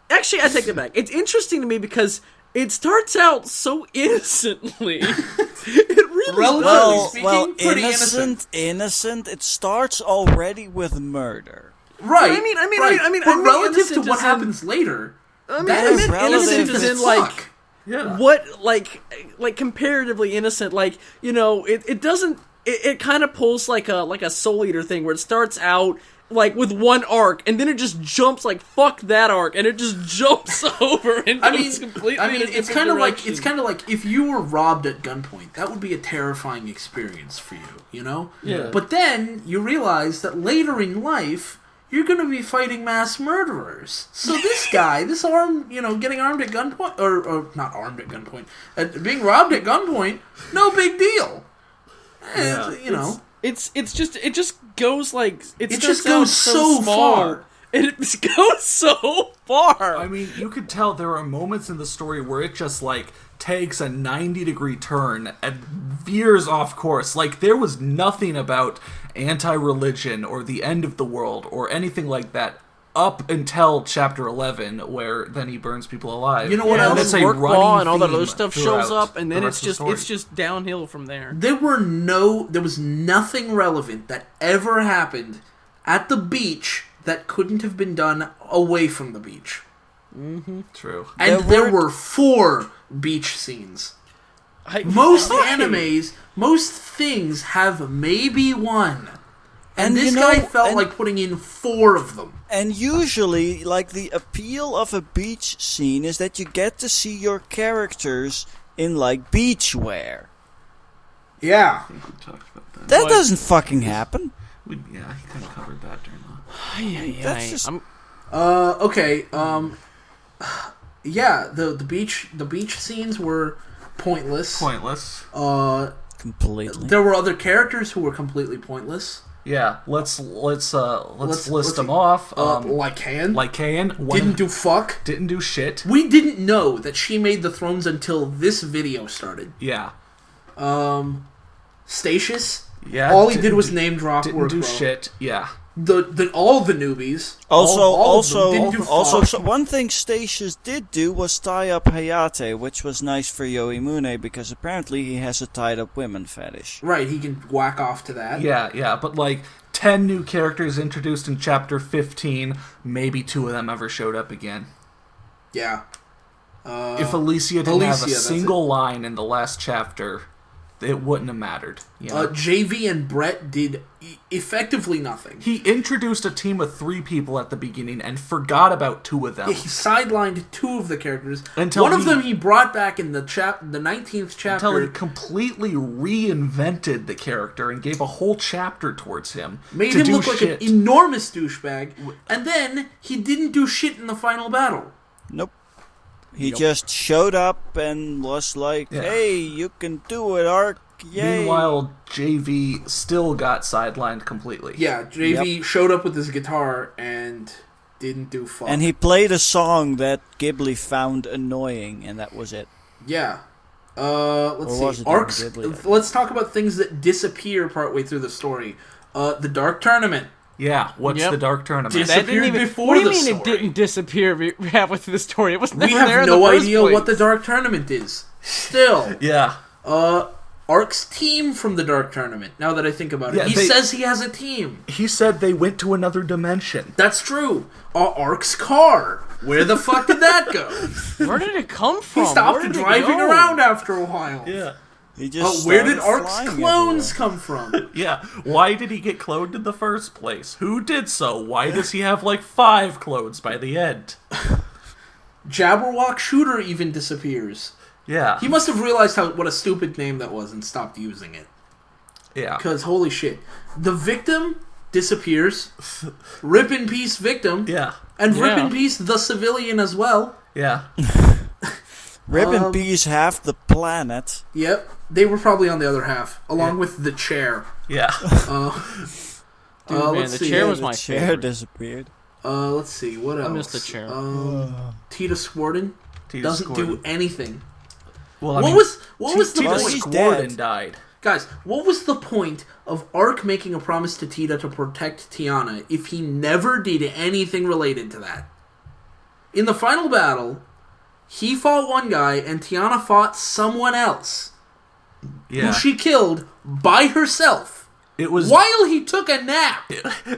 actually, I take it back. It's interesting to me because it starts out so innocently. It really Relatively does. speaking, pretty innocent. It starts already with murder. Right. I mean, but relative to innocent what as in- happens later, I that mean, is innocent innocent as as in, like, fuck. Yeah. what, like comparatively innocent, like, it doesn't, it kind of pulls like a Soul Eater thing where it starts out like with one arc and then it just jumps like fuck that arc and it just jumps over and goes completely in a it's different kind of direction. like if you were robbed at gunpoint, that would be a terrifying experience for you, you know? Yeah. But then you realize that later in life, you're going to be fighting mass murderers. So this guy, this getting armed at gunpoint, or not armed at gunpoint, being robbed at gunpoint, no big deal. It just goes like It just goes so small. far. And it just goes so far. I mean, you could tell there are moments in the story where it just, like, takes a 90-degree turn and veers off course. Like, there was nothing about anti-religion or the end of the world or anything like that up until chapter 11, where then he burns people alive. You know what and else? then a work running ball and all that other theme stuff throughout shows up, and then the it's rest of the story. just downhill from there. There was nothing relevant that ever happened at the beach that couldn't have been done away from the beach. True. And there were 4 beach scenes. Most animes, most things have maybe 1. And this guy felt like putting in 4 of them. And usually, like, the appeal of a beach scene is that you get to see your characters in, like, beachwear. Yeah. We talked about that. That doesn't fucking happen. He kind of covered that during the... That's just... Okay. Yeah, the beach scenes were pointless. Pointless. Completely. There were other characters who were completely pointless. Yeah, let's list them off. Lycan. Lycan Didn't do fuck. Didn't do shit. We didn't know that she made the thrones until this video started. Yeah. Statius. Yeah. All he did was name drop. Didn't do shit. Yeah. All the newbies. Also, one thing Statius did do was tie up Hayate, which was nice for Yoahimune because apparently he has a tied up women fetish. Right, he can whack off to that. Yeah, but like 10 new characters introduced in chapter 15, maybe 2 of them ever showed up again. Yeah. If Alicia didn't have a single line in the last chapter, it wouldn't have mattered. You know? JV and Brett did effectively nothing. He introduced a team of 3 people at the beginning and forgot about 2 of them. Yeah, he sidelined 2 of the characters. Until One of them he brought back in the 19th chapter. Until he completely reinvented the character and gave a whole chapter towards him. Made to him do look like shit. an enormous douchebag. And then he didn't do shit in the final battle. Nope. He just showed up and was like, "Hey, you can do it, Ark." Yay. Meanwhile, JV still got sidelined completely. Yeah, JV showed up with his guitar and didn't do fuck. And he played a song that Ghibli found annoying, and that was it. Yeah. Let's was see. it Arcs. Ghibli? Let's talk about things that disappear partway through the story. The Dark Tournament Yeah, what's the Dark Tournament? disappeared before What do you the mean story. it didn't disappear halfway through the story? It was never We there have in no the first idea place. what the Dark Tournament is. Still. Yeah. Ark's team from the Dark Tournament, now that I think about it. Yeah, He says he has a team. He said they went to another dimension. That's true. Ark's car. Where the fuck did that go? Where did it come from? He stopped Where did it driving go? around after a while. Yeah. He just Where did started Ark's flying clones everywhere. come from? Yeah. Why did he get cloned in the first place? Who did so? Why does he have like 5 clones by the end? Jabberwock Shooter even disappears. Yeah. He must have realized what a stupid name that was and stopped using it. Yeah. Because, holy shit. The victim disappears. Rip in peace, victim. Yeah. And rip Yeah. in peace, the civilian as well. Yeah. Rip in peace half the planet. Yep. They were probably on the other half, along with the chair. Yeah. Dude, man, let's the see. chair was The my chair favorite. disappeared. Let's see, what else? I missed the chair. Tita Squarden Tita doesn't do Squarden. anything. Well, What was the Tita Well, point? he's Squarden dead. died. Guys, what was the point of Ark making a promise to Tita to protect Tiana if he never did anything related to that? In the final battle, he fought one guy and Tiana fought someone else Yeah. who she killed by herself It was while he took a nap.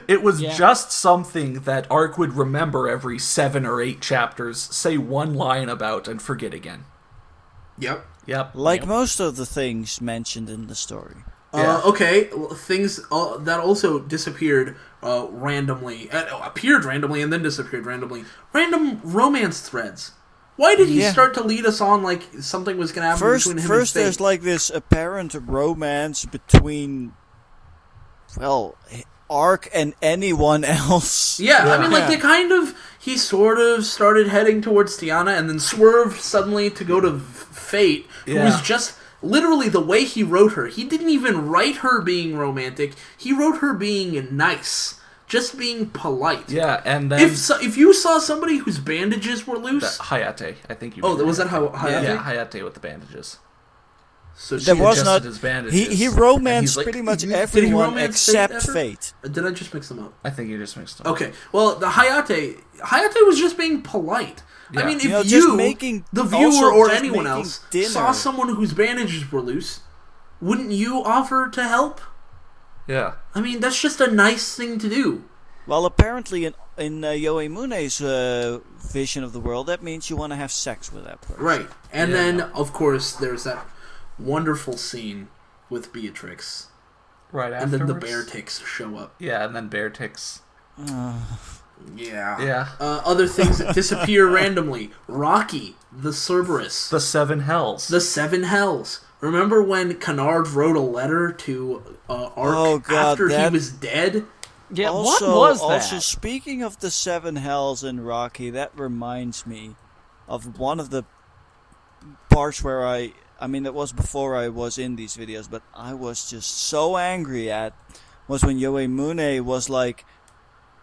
It was Yeah. just something that Ark would remember every 7 or 8 chapters, say one line about, and forget again. Yep. Yep. Like most of the things mentioned in the story. Yeah. Okay, things that also disappeared randomly, appeared randomly, and then disappeared randomly. Random romance threads. Why did he Yeah. start to lead us on like something was going to happen between him and First Faye? there's like this apparent romance between, well, Ark and anyone else. Yeah, I mean, like, Yeah. he sort of started heading towards Tiana and then swerved suddenly to go to Fate, who was Yeah. just, literally, the way he wrote her. He didn't even write her being romantic. He wrote her being nice. Just being polite. Yeah, and then If you saw somebody whose bandages were loose... Hayate, I think you. Oh, was that how Hayate? Yeah, Hayate with the bandages. So There she was adjusted not. his bandages, He and romanced he's like, pretty much Did he everyone romance except Fate ever? Fate. Did I just mix them up? I think you just mixed them. Okay, well, the Hayate was just being polite. I Yeah. mean, if You know, you, just making- the viewer also or just anyone making else, dinner. saw someone whose bandages were loose, wouldn't you offer to help? Yeah. I mean, that's just a nice thing to do. Well, apparently in Yoahimune's vision of the world, that means you want to have sex with that person. Right. And Yeah. then, of course, there's that wonderful scene with Beatrix. Right And afterwards. then the bear ticks show up. Yeah, and then bear ticks. Yeah. Yeah. Other things that disappear randomly. Rocky, the Cerberus. The 7 hells. The Seven Hells. Remember when Kennard wrote a letter to Ark Oh, God, after he that- was dead? Yeah, Also, what was that? Also, speaking of the 7 hells in Rocky, that reminds me of one of the parts where I mean, it was before I was in these videos, but I was just so angry at was when Yoahimune was like,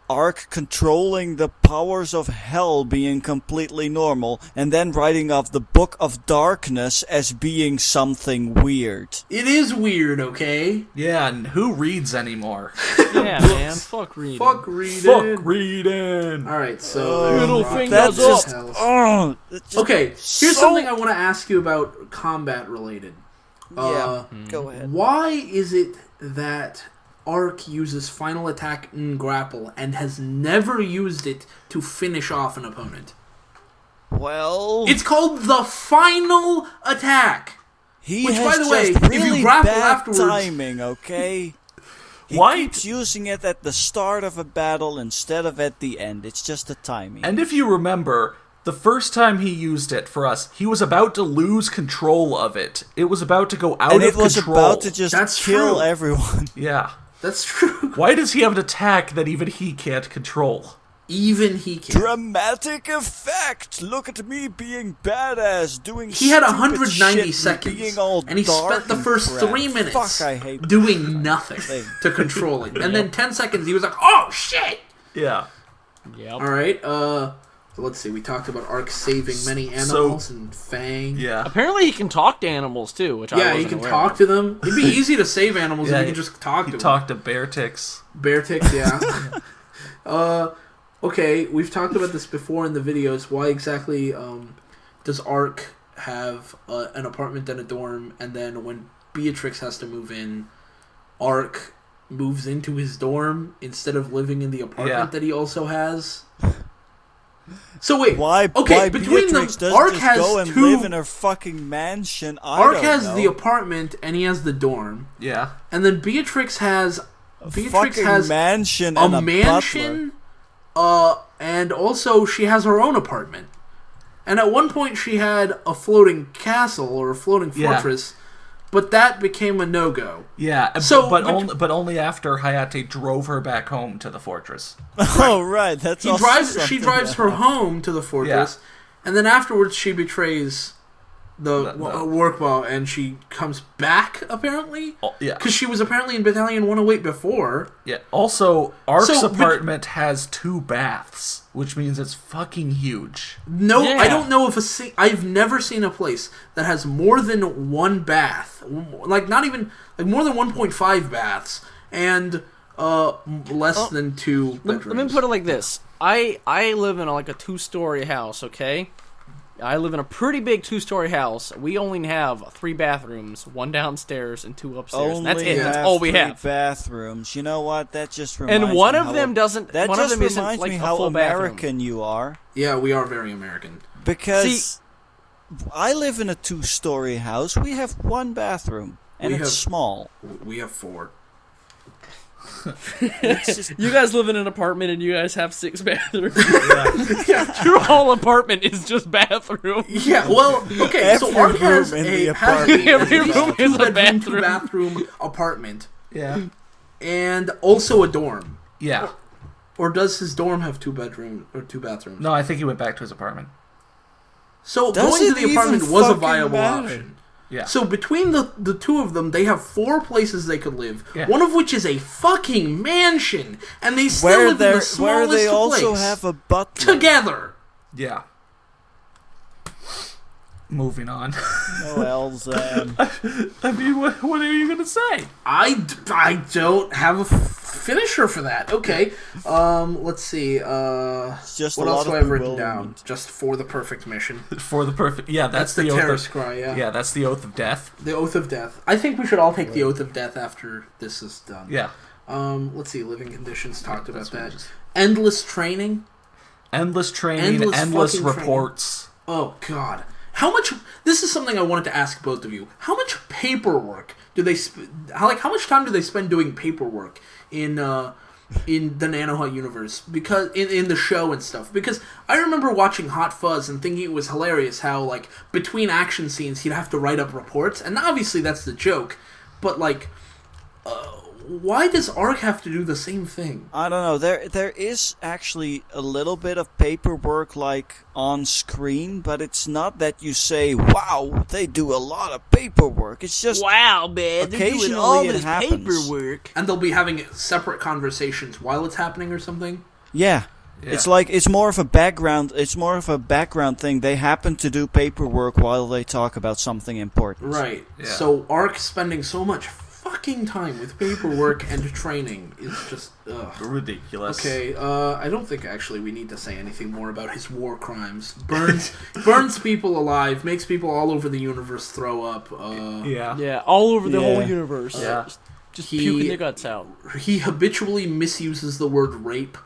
Ark controlling the powers of hell being completely normal, and then writing off the Book of Darkness as being something weird. It is weird, okay? Yeah, and who reads anymore? Yeah, man, fuck reading. Fuck reading. Fuck reading. Alright, so... Middle Rocky, fingers the up. Hells. Oh, it's just Okay, here's so- something I want to ask you about combat related. Yeah, go ahead. Why is it that Ark uses final attack and grapple and has never used it to finish off an opponent? Well, It's called the final attack. he which, has by the way, just if you really grapple bad afterwards- timing, okay? He Why- keeps using it at the start of a battle instead of at the end. It's just the timing. And if you remember, the first time he used it for us, he was about to lose control of it. It was about to go out And of it was control. about to just That's kill true. everyone. Yeah. That's true. Why does he have an attack that even he can't control? Even he can. Dramatic effect! Look at me being badass, doing He had stupid 190 shit, seconds, being all and he dark spent the and first crap. 3 minutes Fuck, I hate doing nothing to control it. And then 10 seconds, he was like, oh, shit! Yeah. Yep. All right, let's see. We talked about Ark saving many animals and Fang. Yeah. Apparently he can talk to animals too, which I Yeah, wasn't you can aware talk of. to them. It'd be easy to save animals Yeah, if you can just talk to He them. talked to bear ticks. Bear ticks, yeah. Okay, we've talked about this before in the videos. Why exactly does Ark have an apartment and a dorm, and then when Beatrix has to move in, Ark moves into his dorm instead of living in the apartment that he also has? So wait, Why? okay, Why between Beatrix them, doesn't Ark just has go and two. live in her fucking mansion? Ark don't has know. the apartment and he has the dorm, Yeah. and then Beatrix has fucking mansion a and a mansion, and also she has her own apartment. And at one point she had a floating castle or a floating Yeah. fortress, but that became a no-go. Yeah. So, but only after Hayate drove her back home to the fortress. Butler. Oh right, that's She also drives something her home to the fortress, and then afterwards she betrays the work ball, and she comes back apparently. Oh, yeah. Because she was apparently in Battalion 108 before. Yeah. Also, Ark's So, apartment has 2 baths, which means it's fucking huge. No, Yeah. I don't know if I've never seen a place that has more than 1 bath, like not even like more than 1.5 baths, and less than 2 bedrooms. Let me put it like this. I live in like a 2-story house, okay? I live in a pretty big 2-story house. We only have 3 bathrooms, 1 downstairs and 2 upstairs. Only That's it. That's have all we 3 have. bathrooms. You know what? That just reminds And one me of how them doesn't. That one just of them isn't reminds like me a how full American bathroom. you are. Yeah, we are very American. Because I live in a 2-story house. We have 1 bathroom, and We it's have- small. We have 4. It's just, You guys live in an apartment and you guys have 6 bathrooms. Your whole apartment is just bathroom. Yeah, well, okay, so Every Ark has room in a the has apartment a- Every at least room is a 2-bedroom, bathroom. 2-bathroom apartment, Yeah. and also a dorm. Yeah. Or does his dorm have 2 bedrooms or 2 bathrooms? No, I think he went back to his apartment. So Does going to it the apartment even was a fucking viable matter? option. Yeah. So between the 2 of them, they have 4 places they could live. Yeah. One of which is a fucking mansion, and they still where live in the they smallest also place have a butler. together. Yeah. Moving on. Noel Zam. I mean, what are you gonna say? I don't have a finisher for that. Okay. Let's see. It's just What a else lot do I of have written down? bewilderment. Just for the perfect mission. For the perfect. Yeah, that's the the terrorist oath of, cry. Yeah. Yeah, that's the oath of death. The oath of death. I think we should all take the oath of death after this is done. Yeah. Let's see. Living conditions. Talked about That's what it that. is. Endless training. Endless training, Endless endless fucking reports. Oh God. How much? This is something I wanted to ask both of you. How much paperwork do they? How much time do they spend doing paperwork in the Nanoha universe? Because in the show and stuff. Because I remember watching Hot Fuzz and thinking it was hilarious how like between action scenes he'd have to write up reports, and obviously that's the joke. But like, why does Ark have to do the same thing? I don't know. There is actually a little bit of paperwork like on screen, but it's not that you say, "Wow, they do a lot of paperwork." It's just Wow, man! occasionally it happens. And they'll be having separate conversations while it's happening or something. Yeah. Yeah. It's like it's more of a background. It's more of a background thing. They happen to do paperwork while they talk about something important. Right. Yeah. So Ark spending so much fucking time with paperwork and training is just Ridiculous. okay. I don't think actually we need to say anything more about his war crimes. Burns people alive, makes people all over the universe throw up. Yeah. Yeah, all over the Yeah. whole universe. Yeah. Just He- puking their guts out. He habitually misuses the word rape.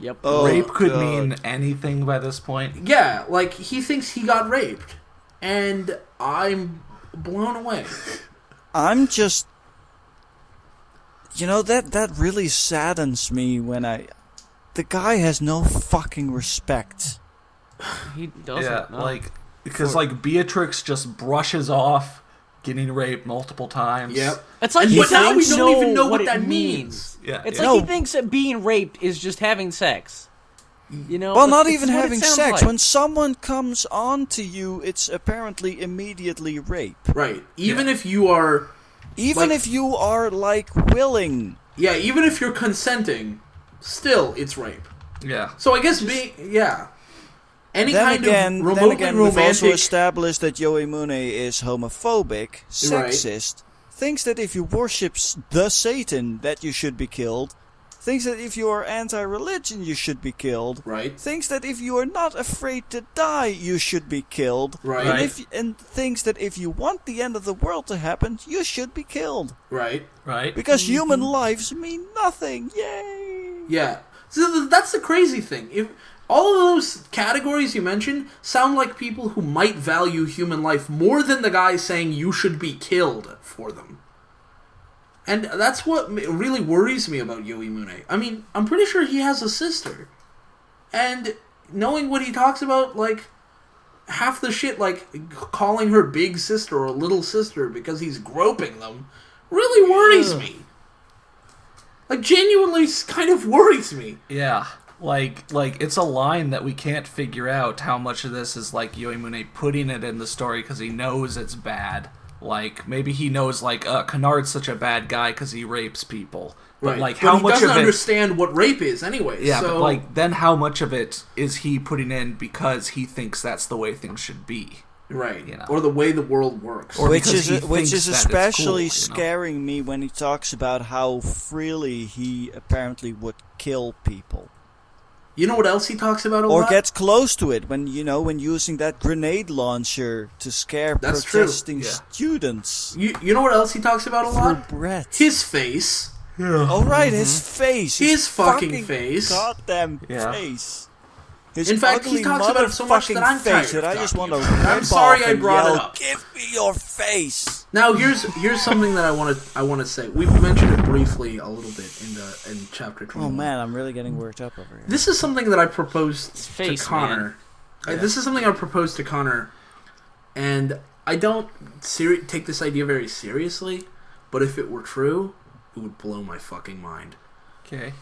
Yep. Oh, Rape could God. mean anything by this point. Yeah, like he thinks he got raped, and I'm blown away. I'm just, that really saddens me when the guy has no fucking respect. He doesn't. Yeah, no. because Beatrix just brushes off getting raped multiple times. Yep. It's like And he but now we doesn't don't even know what what it that means. means. Yeah. It's yeah. like he No. thinks that being raped is just having sex. You know, Well, not it's even what it having sounds sex. like. When someone comes on to you, it's apparently immediately rape. Right. Even if you are... Even Like- if you are, like, willing. Yeah, even if you're consenting, still, it's rape. Yeah. So I guess any Then kind again, of remotely we've also romantic... established that Yoahimune is homophobic, sexist, thinks that if you worship the Satan, that you should be killed, thinks that if you are anti-religion, you should be killed, Right. thinks that if you are not afraid to die, you should be killed, Right. and thinks that if you want the end of the world to happen, you should be killed. Right. Right. Because human lives mean nothing. Yay! Yeah. So that's the crazy thing. If all of those categories you mentioned sound like people who might value human life more than the guy saying you should be killed for them. And that's what really worries me about Yoahimune. I mean, I'm pretty sure he has a sister. And knowing what he talks about, like, half the shit, like, calling her big sister or little sister because he's groping them, really worries me. Like, genuinely kind of worries me. Yeah. Like it's a line that we can't figure out how much of this is like Yoahimune putting it in the story because he knows it's bad. Like, maybe he knows, like, Kennard's such a bad guy because he rapes people. But, Right. like, But how he much doesn't of it... understand what rape is anyway. Yeah, so... but, like, then how much of it is he putting in because he thinks that's the way things should be? Right. You know. Or the way the world works. Or Which because he is thinks that it's especially cool, you know? scaring me when he talks about how freely he apparently would kill people. You know what else he talks about a Or lot? gets close to it when using that grenade launcher to scare That's true, protesting yeah. students. You know what else he talks about a Through lot? breath. His face. Oh right, his face. His fucking face. Goddamn Yeah. face. His In fact, he ugly talks about it so much that I'm motherfucking tired face of that I just talking want to about it. I'm rip sorry off I and brought it yell, up. "Give me your face!" Now here's something that I want to say. We mentioned it briefly a little bit in chapter 21. Oh man, I'm really getting worked up over here. This is something that I proposed face, to Connor. man. This is something I proposed to Connor, and I don't take this idea very seriously, but if it were true, it would blow my fucking mind. Okay.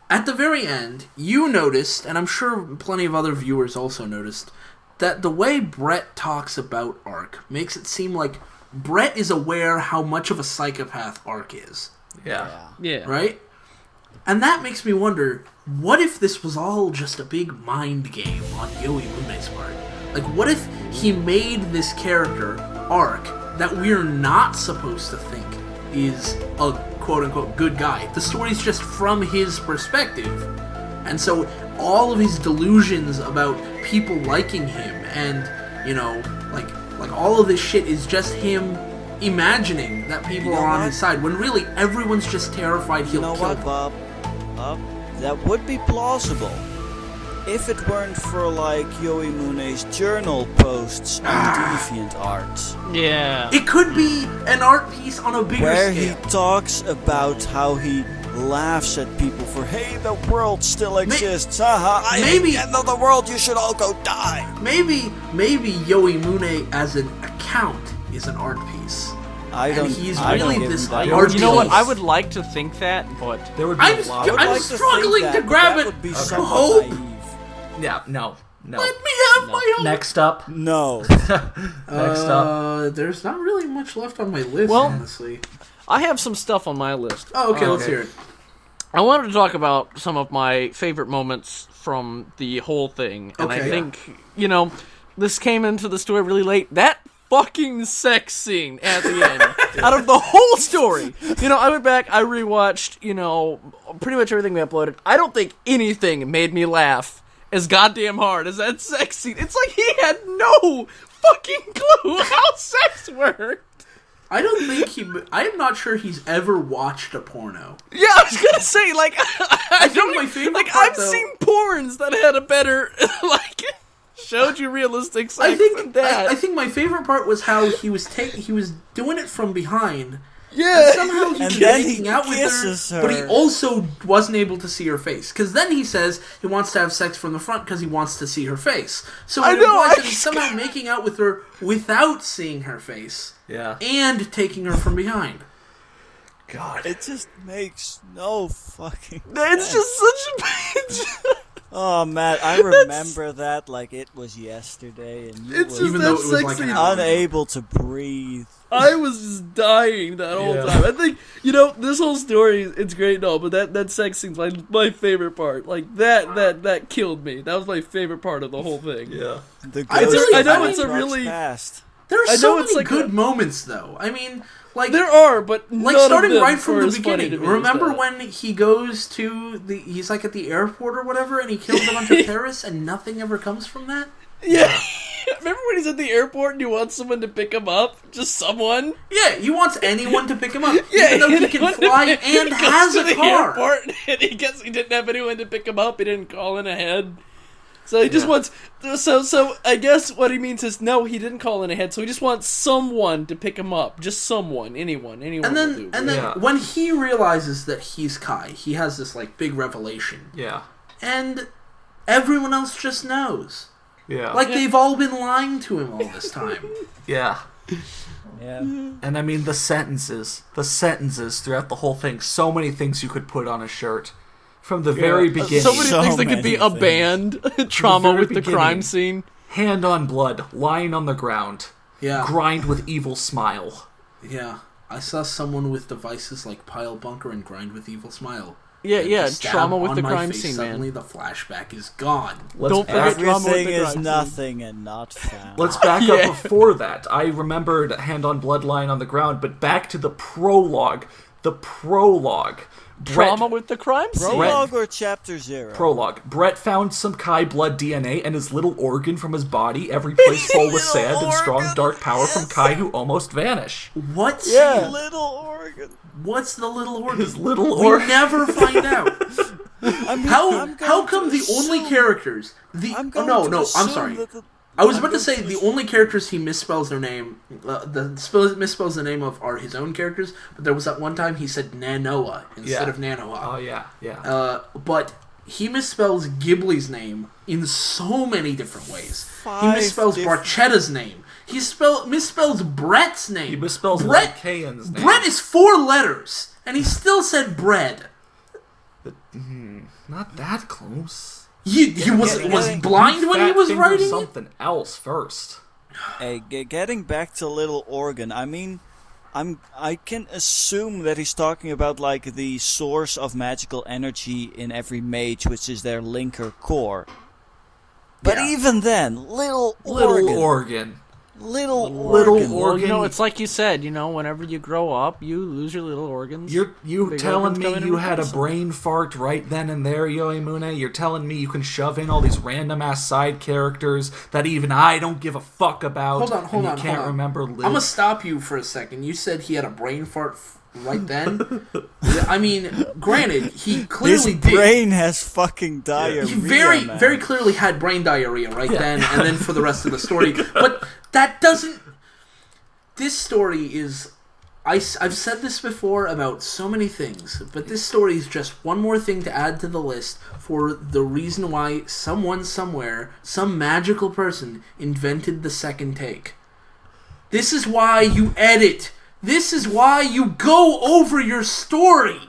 At the very end, you noticed, and I'm sure plenty of other viewers also noticed, that the way Brett talks about Ark makes it seem like Brett is aware how much of a psychopath Ark is. Yeah. Yeah. Right? And that makes me wonder, what if this was all just a big mind game on Yoahimune's part? Like, what if he made this character, Ark, that we're not supposed to think is a quote-unquote good guy? The story's just from his perspective. And so all of his delusions about people liking him and, you know, like all of this shit is just him imagining that people are on what? his side, when really everyone's just terrified he'll You know kill what, them. Bob? That would be plausible. If it weren't for, like, Yoahimune's journal posts on DeviantArt. Yeah. It could be an art piece on a bigger Where scale. he talks about how he laughs at people for, hey, the world still exists, haha, I hate maybe- the end of the world, you should all go die. Maybe Yoahimune as an account is an art piece. I don't he's I don't really give this him that. art You know what? piece. I would like to think that, but There would be I'm a lot. I would I'm like to think struggling that, to but grab that it. would be Okay. somewhat Hope. naive. Yeah, no. Let me have my own. Next up. No. Next up. There's not really much left on my list, Well- honestly. I have some stuff on my list. Oh, okay, let's okay. hear it. I wanted to talk about some of my favorite moments from the whole thing, and I Okay. think, you know, this came into the story really late. That fucking sex scene at the end, out of the whole story. You know, I went back, I rewatched, you know, pretty much everything we uploaded. I don't think anything made me laugh as goddamn hard as that sex scene. It's like he had no fucking clue how sex worked. I don't think I'm not sure he's ever watched a porno. Yeah, I was gonna say, like, I think don't my favorite like. part, I've though- seen porns that had a better, like, showed you realistic sex I than think that. I think my favorite part was how he was doing it from behind. yeah, And somehow he And was then he making out with kisses her, but he her. also wasn't able to see her face. Because then he says he wants to have sex from the front because he wants to see her face. So I it know, implies I that he's just- somehow making out with her without seeing her face Yeah. and taking her from behind. God. It just makes no fucking it's sense. just such a. Oh man, I remember that like it was yesterday, and you It's were Even just though that it was like sexy. an hour. unable to breathe. I was just dying that whole Yeah. time. I think, this whole story, it's great and all, but that sex scene's my favorite part. Like, that killed me. That was my favorite part of the whole thing. Yeah. The I ghost really- of I know the it's a truck's really- past. There are I so know it's many like good a- moments, though. I mean, like There are, but like none starting of them right from were the as funny beginning. to me as Remember that. when he goes to he's like at the airport or whatever, and he kills a bunch of terrorists, and nothing ever comes from that? Yeah. Remember when he's at the airport and he wants someone to pick him up? Just someone? Yeah, he wants anyone to pick him up, Yeah, even though he anyone can to fly pick- and he goes has to a the car. Airport and he didn't have anyone to pick him up. He didn't call in ahead. So he just wants. So I guess what he means is no, he didn't call in ahead. So he just wants someone to pick him up. Just someone, anyone And will then do. Yeah. when he realizes that he's Kai, he has this like big revelation, Yeah. and everyone else just knows. Yeah. Like they've all been lying to him all this time. yeah. Yeah. And I mean the sentences throughout the whole thing. So many things you could put on a shirt from the very beginning. So many So things that could be many a things. band. Trauma very with the beginning. crime scene. Hand on blood, lying on the ground, Yeah, grind with evil smile. yeah. I saw someone with devices like Pile Bunker and Grind with Evil Smile. Yeah, And yeah. the stab Trauma with on the my crime face, scene, suddenly man. the flashback is gone. Let's Don't forget back, Drama with Everything the is crime scene. nothing and not found. let's back Yeah. up before that. I remembered hand on blood, lying on the ground, but back to the prologue. The prologue. Trauma with the crime scene. Prologue or chapter 0? Prologue. Brett found some Kai blood DNA and his little organ from his body, every place full with Little sand and strong organ, dark power from Kai who almost vanish. What's Yeah. Little organ. what's the little organ? His little We organ. never find out. I mean, How I'm how going come to the only assume- characters I'm oh, going no to no I'm assume sorry. that the- I was I'm about to going say to the assume- only characters he misspells their name, misspells the name of are his own characters. But there was that one time he said Nanoa instead Yeah. of Nanoa. Oh, yeah. But he misspells Ghibli's name in so many different ways. He 5 misspells different- Barchetta's name. He misspells Brett's name. He misspells Brett. Kayan's name. Brett is 4 letters, and he still said bread. Not that close. He was getting- blind when he Fat was finger writing it? something else first. Hey, getting back to Little Organ, I mean, I can assume that he's talking about like the source of magical energy in every mage, which is their linker core. But Yeah. even then, Little Little Organ. organ. Little Little Organ. Well, organ. it's like you said, whenever you grow up, you lose your little organs. You Big telling organs me come in you and had a replace them. brain fart right then and there, Yoahimune? You're telling me you can shove in all these random ass side characters that even I don't give a fuck about? Hold on, and you can't hold on. remember I'm gonna stop you for a second. You said he had a brain fart right then. I mean, granted, he His clearly did. brain has fucking diarrhea. He very, man. very clearly had brain diarrhea right then, and then for the rest of the story. But that doesn't. This story is. I've said this before about so many things, but this story is just one more thing to add to the list for the reason why someone somewhere, some magical person, invented the second take. This is why you edit. This is why you go over your story.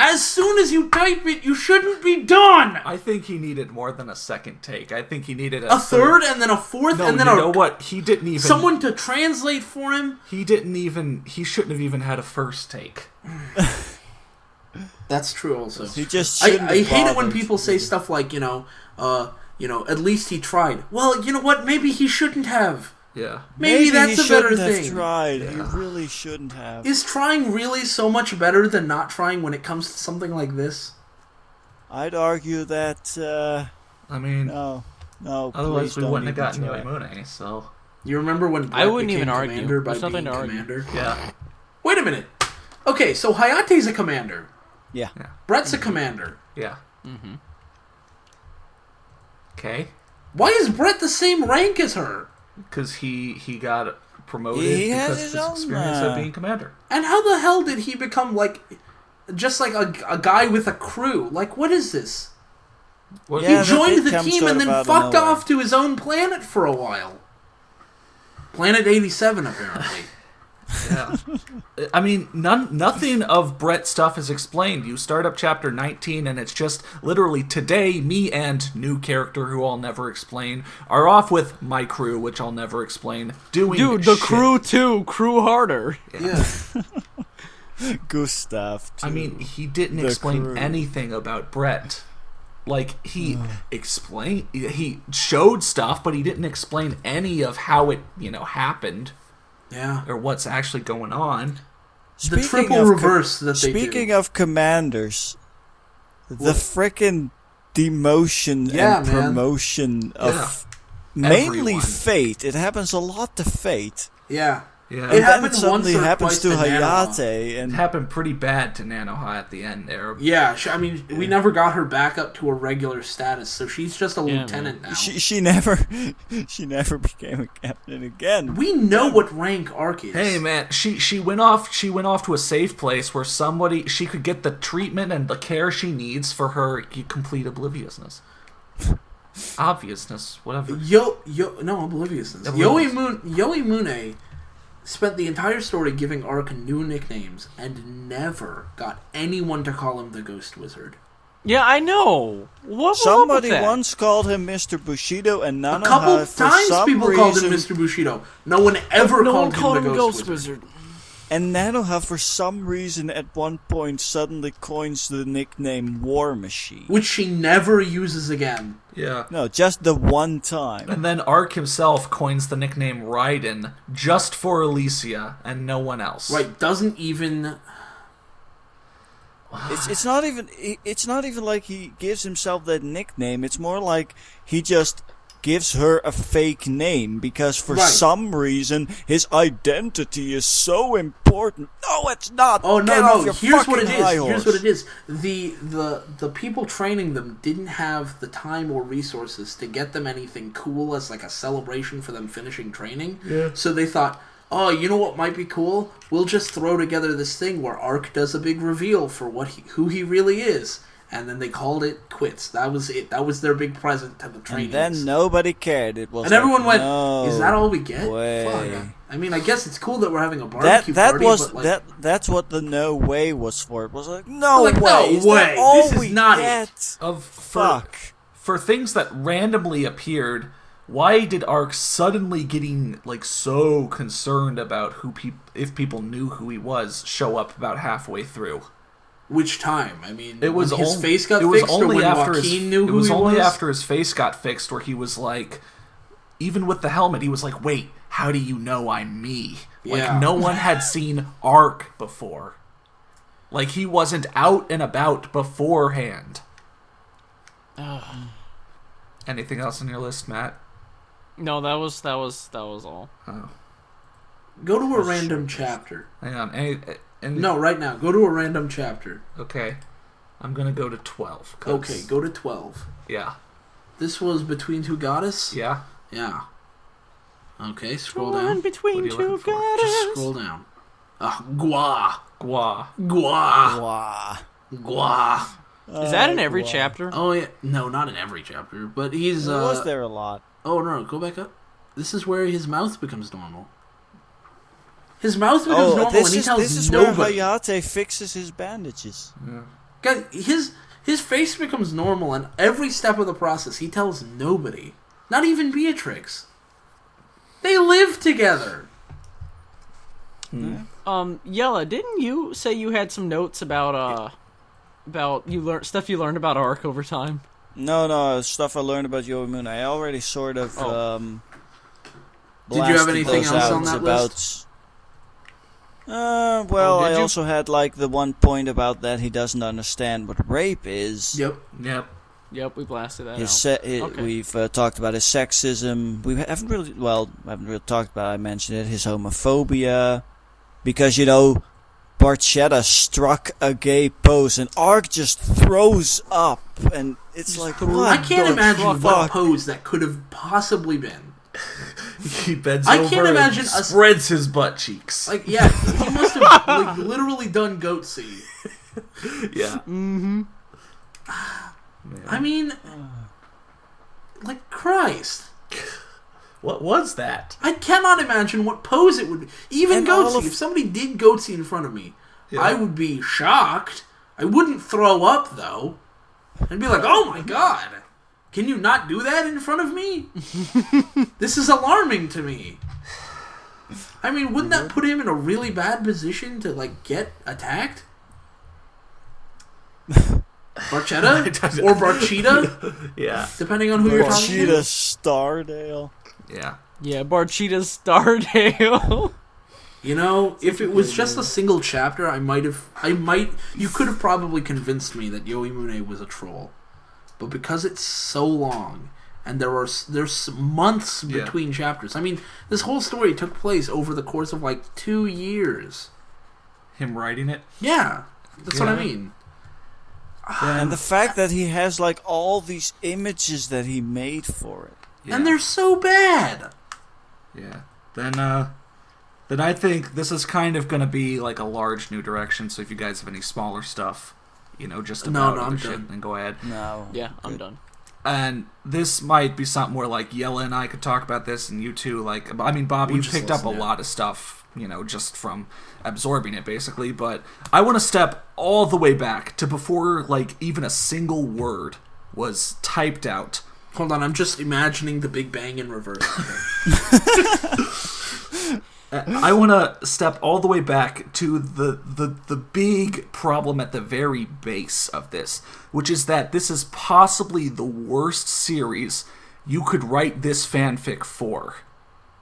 As soon as you type it, you shouldn't be done. I think he needed more than a second take. I think he needed A third, and then a fourth, No, and then you know what? He didn't even. someone to translate for him. He didn't even. He shouldn't have even had a first take. That's true. Also, He just I shouldn't hate have it when bothered. people say stuff like at least he tried. Well, you know what? Maybe he shouldn't have. Yeah. Maybe that's he a better shouldn't have thing. tried. He really shouldn't have. Is trying really so much better than not trying when it comes to something like this? I'd argue that I mean, no. otherwise please we don't wouldn't have even gotten try. Yoahimune. So You remember when Brett I wouldn't became even argue. commander by There's nothing being to argue. commander? yeah. Wait a minute. Okay, so Hayate's a commander. Yeah. Brett's a commander. Yeah. Mm-hmm. Okay. Why is Brett the same rank as her? Because he got promoted He has because of his his own, experience of being commander. And how the hell did he become just like a guy with a crew? Like, what is this? What, Yeah, He that joined did the come team sort and of then out of fucked nowhere. off to his own planet for a while. Planet 87, apparently. Yeah. I mean, nothing of Brett's stuff is explained. You start up chapter 19, and it's just literally today, me and new character who I'll never explain are off with my crew, which I'll never explain, doing Dude, the shit. crew too. Crew harder. Yeah. Gustav. I mean, he didn't The explain crew. anything about Brett. Like, he he showed stuff, but he didn't explain any of how it, happened. Yeah. Or what's actually going on. The triple reverse that they do. Speaking of commanders, the frickin' demotion Yeah, and man. promotion of Yeah. mainly Everyone. Fate. It happens a lot to Fate. Yeah. Yeah. And It then happened it suddenly once or happens twice to to Nanoha. Hayate. It And happened pretty bad to Nanoha at the end there. Yeah, I mean, we never got her back up to her regular status, so she's just a lieutenant now. she never became a captain again. We know what rank Arc is. Hey man, she went off to a safe place where she could get the treatment and the care she needs for her complete obliviousness. Obviousness, whatever. No, obliviousness. Obliviousness. Yoahimune spent the entire story giving Arc new nicknames and never got anyone to call him the Ghost Wizard. Yeah, I know. What was Somebody up with that? once called him Mr. Bushido, and A Nanoha couple for times some people reason, called him Mr. Bushido. No one ever No one called called him him the Ghost Wizard. And Nanoha for some reason at one point suddenly coins the nickname War Machine. Which she never uses again. Yeah. No, just the one time. And then Ark himself coins the nickname Raiden just for Alicia and no one else. Right, doesn't even... It's not even like he gives himself that nickname. It's more like he just gives her a fake name because for Right. some reason his identity is so important. No, it's not. Oh Get no off no! your Here's what it fucking high is. Here's horse. what it is. The people training them didn't have the time or resources to get them anything cool as like a celebration for them finishing training. Yeah. So they thought, oh, you know what might be cool? We'll just throw together this thing where Ark does a big reveal for who he really is, and then they called it quits. That was it. That was their big present to the trainees. And then nobody cared. It was And everyone like, went, no "Is that all we get?" way. Fuck. I mean, I guess it's cool that we're having a barbecue That party. was but like, that's what the no way was for. It was like no Like, way. no Is that way. all This is we not it. get? For things that randomly appeared, why did Ark suddenly getting like so concerned about if people knew who he was show up about halfway through? Which time? I mean, It was when his on- face got it was fixed, or only when after Joaquin knew it who was he only was? after his face got fixed where he was like, even with the helmet, he was like, "Wait, how do you know I'm me?" Like Yeah. no one had seen Ark before. Like he wasn't out and about beforehand. Anything else on your list, Matt? No, that was all. Oh, Go to a random chapter. hang on. No, right now. Go to a random chapter. Okay, I'm gonna go to 12. 'cause- Okay, go to 12. Yeah. This was Between Two Goddess? Yeah. Yeah. Okay, scroll Torn down. between What are you two looking for? goddesses. Just scroll down. Gua. Gua. Gua. Wow. Gua. Is that in every wow. chapter? Oh, yeah. No, not in every chapter, but he's, Was there a lot? Oh, no, go back up. This is where his mouth becomes normal. His mouth becomes normal and he tells this is where nobody. Hayate fixes his bandages. Guys, his face becomes normal, and every step of the process, he tells nobody. Not even Beatrix. They live together. Yella, didn't you say you had some notes about stuff you learned about Ark over time? No, stuff I learned about Yoahimune. I already sort of Did you have blasted anything those else out on that about, list? Well, did I you? also had like the one point about that he doesn't understand what rape is. Yep. Yep. Yep, we blasted that His out. Okay. We've talked about his sexism. We haven't really talked about. I mentioned it. His homophobia, because Barchetta struck a gay pose, and Ark just throws up, and it's like, what I can't the imagine what fuck? pose that could have possibly been. He bends I over can't imagine and a- spreads his butt cheeks. Like, yeah, he must have like, literally done goatsy. Yeah. Mm-hmm. I mean, like, Christ. What was that? I cannot imagine what pose it would be. Even And all Goatsy. of- If somebody did Goatsy in front of me, Yeah. I would be shocked. I wouldn't throw up, though. I'd be like, oh my god. Can you not do that in front of me? This is alarming to me. I mean, wouldn't that put him in a really bad position to, like, get attacked? Barchetta? Or Barchita? Yeah. Depending on who you're talking Cheetah to. Stardale. Yeah. Yeah, Barchita Stardale. You know, if it was just a single chapter, you could have probably convinced me that Yoahimune was a troll. But because it's so long, and there's months between chapters. I mean, this whole story took place over the course of like 2 years. Him writing it? Yeah, that's what I mean. And the fact that he has like all these images that he made for it. Yeah. And they're so bad. Yeah. Then I think this is kind of going to be like a large new direction, so if you guys have any smaller stuff, just about I'm other shit, done. then go ahead. No. Yeah, I'm done. And this might be something where, like, Jelle and I could talk about this, and you two, like, I mean, Bob, you picked up a lot of stuff, just from absorbing it, basically, but I want to step all the way back to before, like, even a single word was typed out. Hold on, I'm just imagining the Big Bang in reverse. I want to step all the way back to the big problem at the very base of this, which is that this is possibly the worst series you could write this fanfic for.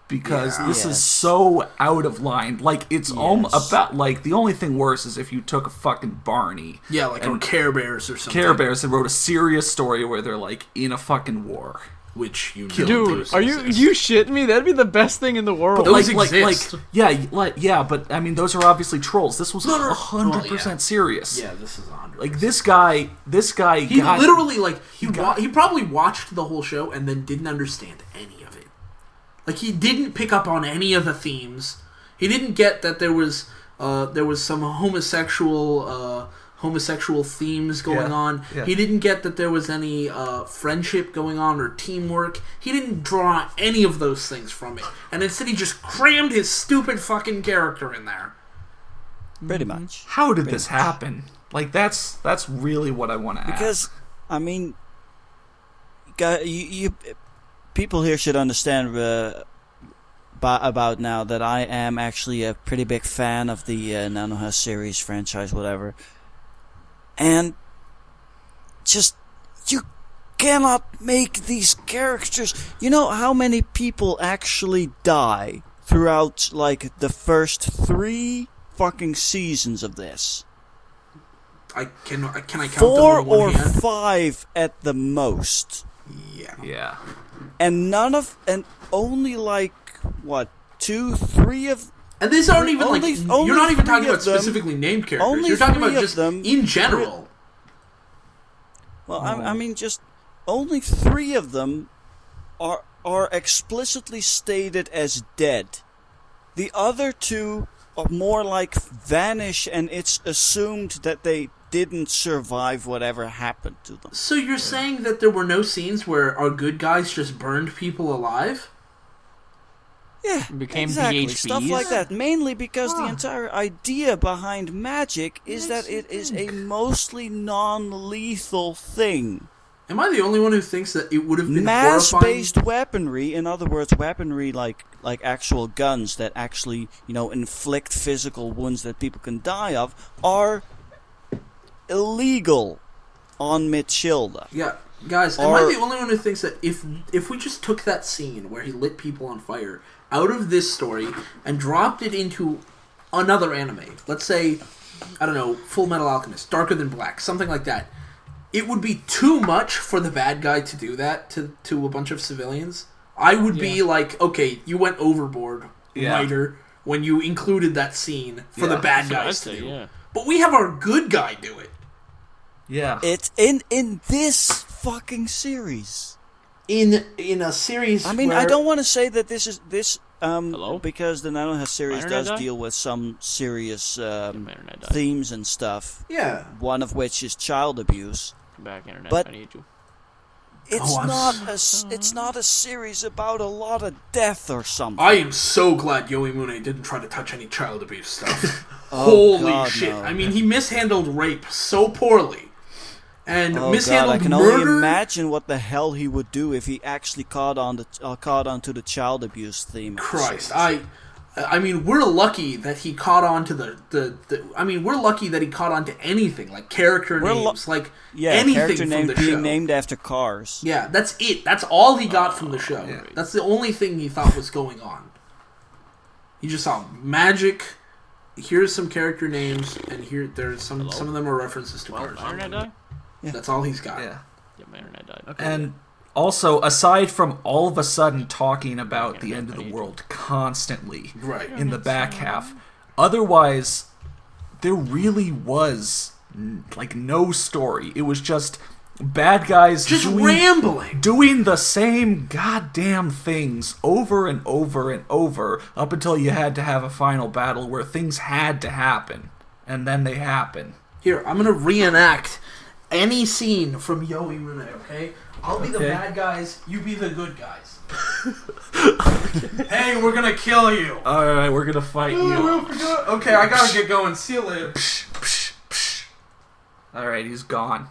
Because this is so out of line. Like, it's about, like, the only thing worse is if you took a fucking Barney. Yeah, like or Care Bears or something. Care Bears and wrote a serious story where they're, like, in a fucking war. Which you know Dude, are you shitting me? That'd be the best thing in the world. But those exist. But I mean, those are obviously trolls. This was 100% serious. Yeah, this is 100%. Like this guy He literally he probably watched the whole show and then didn't understand any of it. Like he didn't pick up on any of the themes. He didn't get that there was some homosexual themes going on. Yeah. He didn't get that there was any friendship going on or teamwork. He didn't draw any of those things from it. And instead he just crammed his stupid fucking character in there. Pretty much. How did this happen? Like that's really what I want to ask. Because I mean, you people here should understand about now that I am actually a pretty big fan of the Nanoha series franchise, whatever. And just, you cannot make these characters... You know how many people actually die throughout, like, the first 3 fucking seasons of this? Can I count 4 them on or one hand? 5 at the most. Yeah. And only like, what, 2, 3 of... And these aren't even only you're not even 3 talking of about them- specifically named characters. only You're talking 3 about of just them- in general. Well, I mean, just only 3 of them are explicitly stated as dead. The other 2 are more like vanish, and it's assumed that they didn't survive whatever happened to them. So you're saying that there were no scenes where our good guys just burned people alive? Yeah, Became exactly. DHBs? Stuff like that. Mainly because the entire idea behind magic is that it is a mostly non-lethal thing. Am I the only one who thinks that it would have been Mass-based weaponry, in other words, weaponry like actual guns that actually, inflict physical wounds that people can die of, are illegal on Mitchilda. Yeah, guys, am I the only one who thinks that if we just took that scene where he lit people on fire out of this story and dropped it into another anime, let's say, I don't know, Full Metal Alchemist, Darker Than Black, something like that, it would be too much for the bad guy to do that to a bunch of civilians. I would be like, okay, you went overboard, writer, when you included that scene for the bad guys to do. Yeah. But we have our good guy do it. Yeah. It's in this fucking series. In a series I mean, where... I don't want to say that this is Hello? because the Nanoha series My does internet died? deal with some serious My internet died. themes and stuff. Yeah. One of which is child abuse. Back internet. But- I need you. It's not a series about a lot of death or something. I am so glad Yoahimune didn't try to touch any child abuse stuff. Oh, Holy God, shit! no. I mean, he mishandled rape so poorly, and mishandled I can murder. only imagine what the hell he would do if he actually caught onto the child abuse theme. of the Christ, series. I mean, we're lucky that he caught on to we're lucky that he caught on to anything like character names, like anything character from name the being show. named after cars. Yeah, that's it. That's all he got from the show. yeah. That's the only thing he thought was going on. He just saw magic. Here's some character names, and there's some of them are references to cars. My internet died? That's all he's got. Yeah. Yeah, my internet died. Okay. And also, aside from all of a sudden talking about the end of the world constantly Right. in the back half, otherwise, there really was like no story. It was just bad guys Just rambling. doing the same goddamn things over and over and over up until you had to have a final battle where things had to happen. And then they happen. Here, I'm gonna reenact any scene from Yoahimune, okay? I'll be the Okay. bad guys, you be the good guys. Hey, we're gonna kill you. Alright, we're gonna fight you. Okay, I gotta get going. See you later. Alright, he's gone.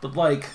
But like,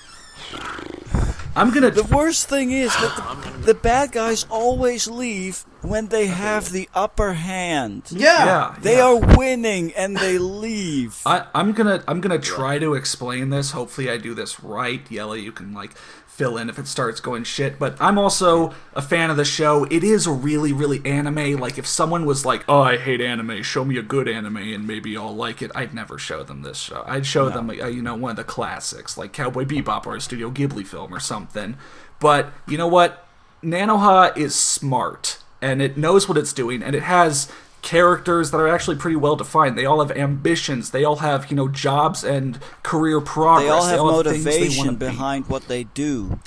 I'm gonna... The worst thing is that the bad guys always leave when they have the upper hand. Yeah. They are winning and they leave. I'm gonna try to explain this. Hopefully I do this right. Yelle, you can like fill in if it starts going shit. But I'm also a fan of the show. It is really, really anime. Like if someone was like, "Oh, I hate anime. Show me a good anime and maybe I'll like it," I'd never show them this show. I'd show them, one of the classics like Cowboy Bebop or a Studio Ghibli film or something. But you know what? Nanoha is smart. And it knows what it's doing, and it has characters that are actually pretty well defined. They all have ambitions. They all have, jobs and career progress. They all have things they motivation wanna be. behind what they do.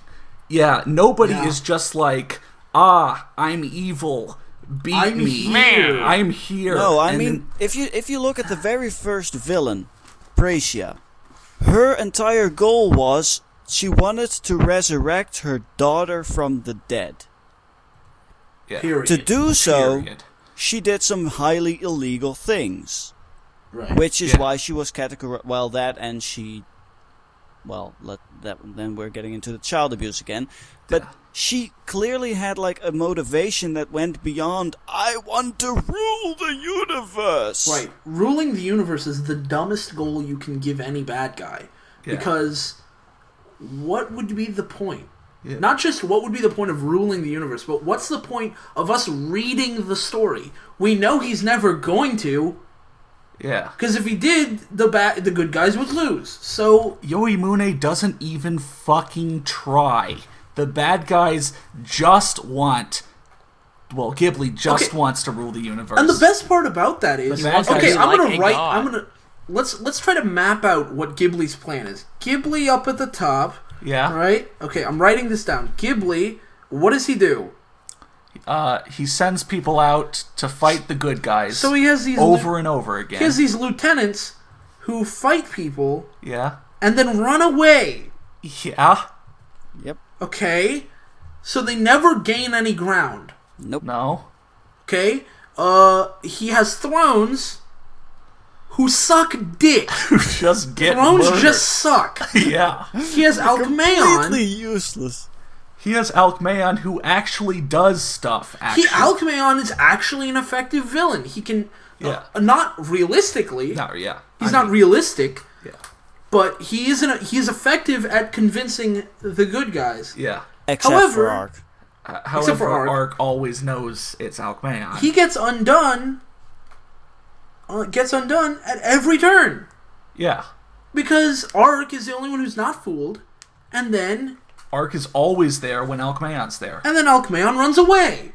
Yeah, nobody is just like, I'm evil. Beat I'm me. here. I'm here. No, I And mean, if you look at the very first villain, Praesia, her entire goal was she wanted to resurrect her daughter from the dead. yeah, Period. To do so, period. she did some highly illegal things, Right. which is Yeah. why she was categorized. Well, that and she. Well, then we're getting into the child abuse again. But she clearly had like a motivation that went beyond, I want to rule the universe. Right. Ruling the universe is the dumbest goal you can give any bad guy. Yeah. Because what would be the point? Yeah. Not just what would be the point of ruling the universe, but what's the point of us reading the story? We know he's never going to, Yeah. because if he did, the good guys would lose. So Yoahimune doesn't even fucking try. The bad guys just want... Well, Ghibli just Okay. wants to rule the universe. And the best part about that is, The bad guys okay, I'm like gonna a write. god. I'm gonna let's try to map out what Ghibli's plan is. Ghibli up at the top, Yeah. right? Okay, I'm writing this down. Ghibli, what does he do? He sends people out to fight the good guys. So he has these over and over again. he has these lieutenants who fight people Yeah. and then run away. Yeah. Yep. Okay, so they never gain any ground. Nope. No. Okay, he has thrones who suck dick. Just get Thrones murdered. just suck. Yeah. He has Alcmaeon. Completely useless. He has Alcmaeon who actually does stuff, actually. Alcmaeon is actually an effective villain. He can, Yeah. not realistically. No, yeah. He's not realistic, Yeah. but he is effective at convincing the good guys. Yeah. Except However- for Ark. However, for Ark. Ark always knows it's Alcmaeon. He gets undone. Gets undone at every turn Yeah. because Ark is the only one who's not fooled, and then Ark is always there when Alcmaeon's there. Alcmaeon runs away.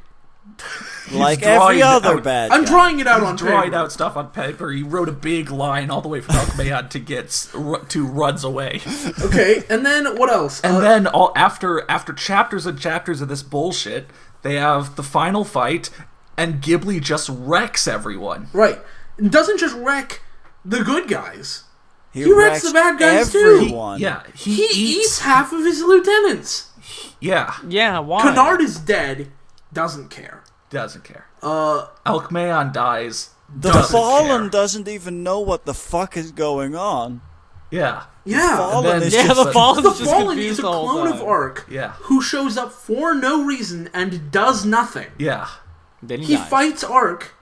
Like drawing every other out- bad I'm guy. drawing it out He's on drawing paper. out stuff on paper. He wrote a big line all the way from Alcmaeon to get to runs away. Okay, and then what else? And then after chapters and chapters of this bullshit, they have the final fight, and Ghibli just wrecks everyone. Right. It doesn't just wreck the good guys. He wrecks the bad guys everyone. too. Yeah, He eats half of his lieutenants. Yeah, Yeah, why? Kennard is dead. Doesn't care. doesn't care. Alkmaeon dies. The doesn't Fallen care. doesn't even know what the fuck is going on. Yeah, Yeah. Fallen then- is Yeah, just the a- Fallen's The just Fallen confused is a the whole clone of time. Ark Yeah. who shows up for no reason and does nothing. yeah, Then He dies. fights Ark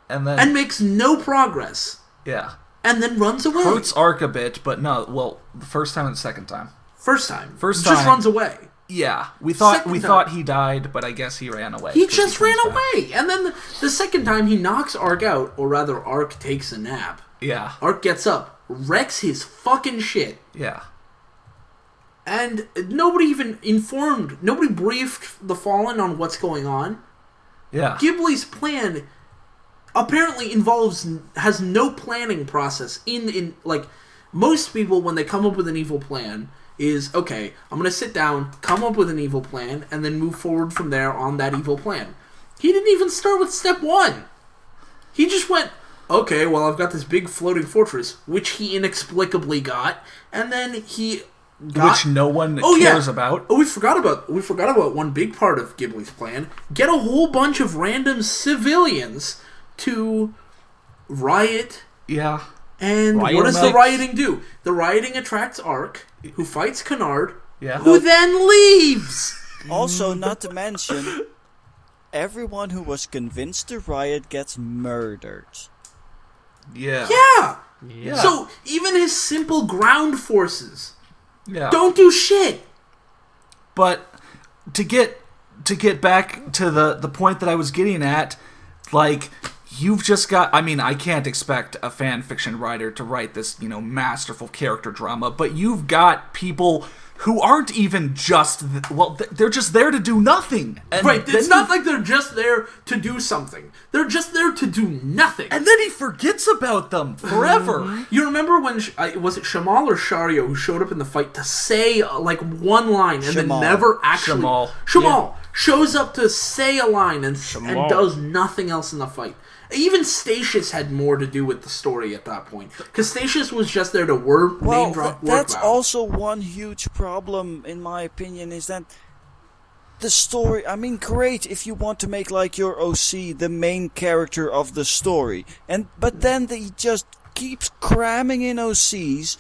and then and makes no progress yeah, and then runs away. hurts Ark a bit, but no. Well, the first time and the second time. First time. First Just time. runs away. Yeah, we thought Second time. thought he died, but I guess he ran away. He 'cause just ran comes back. away. And then the second time he knocks Ark out, or rather Ark takes a nap. Yeah, Ark gets up, wrecks his fucking shit, yeah, and nobody even informed, nobody briefed the Fallen on what's going on. yeah. Ghibli's plan apparently has no planning process in like most people when they come up with an evil plan is okay, I'm gonna sit down, come up with an evil plan, and then move forward from there on that evil plan. He didn't even start with step one. He just went, okay, well I've got this big floating fortress, which he inexplicably got, and then he got Which no one Oh, yeah. cares about. Oh, we forgot about one big part of Ghibli's plan. Get a whole bunch of random civilians to riot. Yeah, And Riot what does the mix. rioting do? The rioting attracts Ark, who fights Kennard, yeah. who then leaves. Also, not to mention, everyone who was convinced to riot gets murdered. Yeah, Yeah. yeah. So even his simple ground forces yeah. don't do shit. But to get back to the point that I was getting at, like, you've just got, I mean, I can't expect a fan fiction writer to write this, masterful character drama, but you've got people who aren't even just, they're just there to do nothing. And Right, then it's not like they're just there to do something. They're just there to do nothing. And then he forgets about them forever. You remember when, was it Shamal or Shario who showed up in the fight to say, like, one line and then Shamal. never actually... Shamal. Shamal shows up to say a line and Shamal. does nothing else in the fight. Even Statius had more to do with the story at that point. Because Statius was just there to name drop that's Warcloud. also one huge problem, in my opinion, is that the story. I mean, great if you want to make like your OC the main character of the story, but then he just keeps cramming in OCs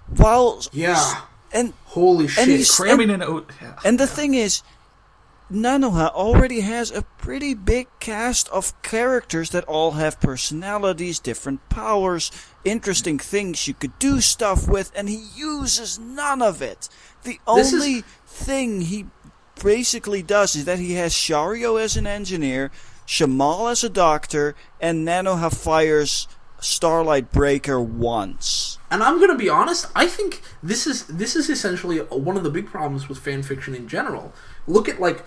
while Yeah. and Holy shit. he's- Cramming in... Yeah. and the thing is, Nanoha already has a pretty big cast of characters that all have personalities, different powers, interesting things you could do stuff with, and he uses none of it. The This only thing he basically does is that he has Shario as an engineer, Shamal as a doctor, and Nanoha fires Starlight Breaker once. And I'm gonna be honest, I think this is essentially one of the big problems with fan fiction in general. Look at like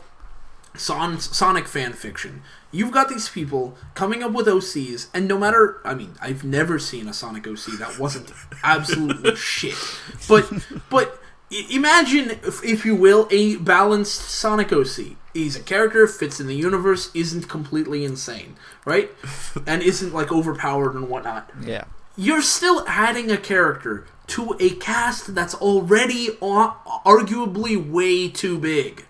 Sonic fan fiction. You've got these people coming up with OCs, and no matter, I mean, I've never seen a Sonic OC that wasn't absolutely shit. But imagine, if you will, a balanced Sonic OC. He's a character, fits in the universe, isn't completely insane, right? And isn't like overpowered and whatnot. Yeah. You're still adding a character to a cast that's already arguably way too big.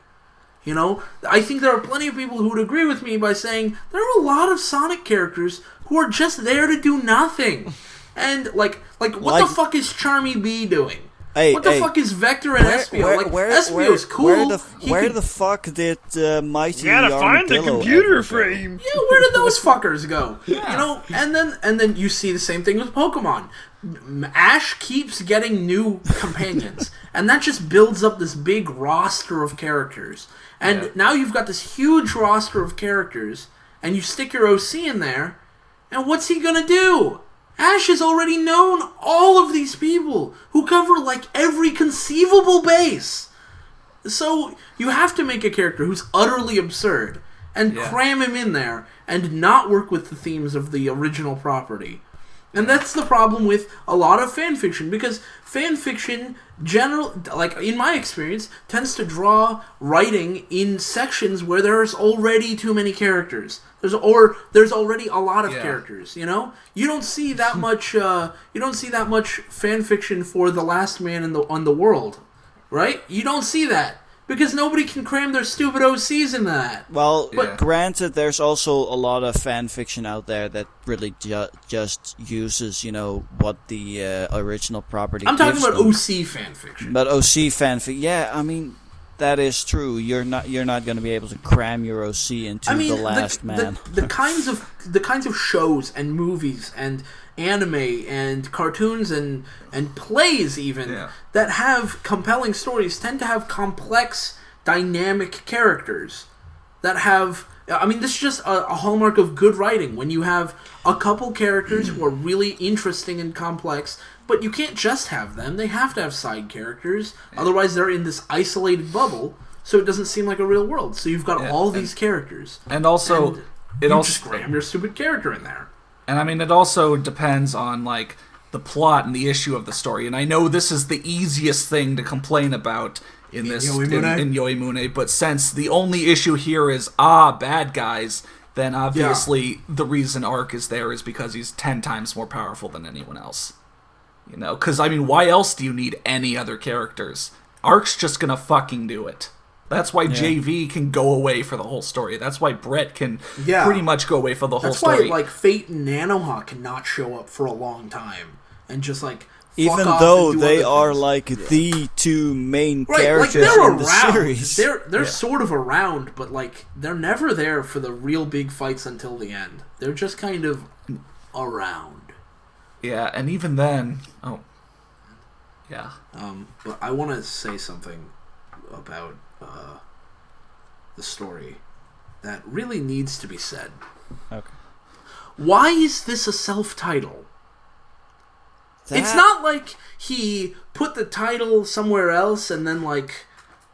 You know, I think there are plenty of people who would agree with me by saying there are a lot of Sonic characters who are just there to do nothing. And like what the fuck is Charmy Bee doing? What the fuck is Vector and Espio? Espio's cool. Where the fuck did Mighty You gotta find the Armadillo computer ever go? frame. Yeah, where did those fuckers go? You know, and then you see the same thing with Pokemon. Ash keeps getting new companions, and that just builds up this big roster of characters. And now you've got this huge roster of characters, and you stick your OC in there, and what's he gonna do? Ash has already known all of these people who cover like every conceivable base. So you have to make a character who's utterly absurd and cram him in there and not work with the themes of the original property. And that's the problem with a lot of fan fiction, because fan fiction, in my experience, tends to draw writing in sections where there's already too many characters. There's already a lot of characters. You know, you don't see that much. You don't see that much fan fiction for the last man on the world, right? You don't see that. Because nobody can cram their stupid OCs in that. Well, but granted, there's also a lot of fan fiction out there that really just uses, what the original property. I'm talking about them. OC fan fiction. But OC fan fiction, yeah, I mean, that is true. You're not going to be able to cram your OC into the last man. The kinds of shows and movies and anime and cartoons and plays even that have compelling stories tend to have complex, dynamic characters that have... I mean, this is just a hallmark of good writing, when you have a couple characters who are really interesting and complex, but you can't just have them. They have to have side characters, otherwise they're in this isolated bubble, so it doesn't seem like a real world. So you've got all these characters. And also... just cram your stupid character in there. And I mean, it also depends on, like, the plot and the issue of the story. And I know this is the easiest thing to complain about in Yoahimune, but since the only issue here is, bad guys, then obviously the reason Arc is there is because he's 10 times more powerful than anyone else. You know? Because, I mean, why else do you need any other characters? Arc's just gonna fucking do it. That's why JV can go away for the whole story. That's why Brett can pretty much go away for the whole story. That's why, like, Fate and Nanoha cannot show up for a long time. And just, like, even though they are, like, the two main characters in the series. They're sort of around, but, like, they're never there for the real big fights until the end. They're just kind of around. Yeah, and even then... Oh. Yeah. But I want to say something about... the story that really needs to be said. Okay. Why is this a self-title? It's not like he put the title somewhere else and then, like,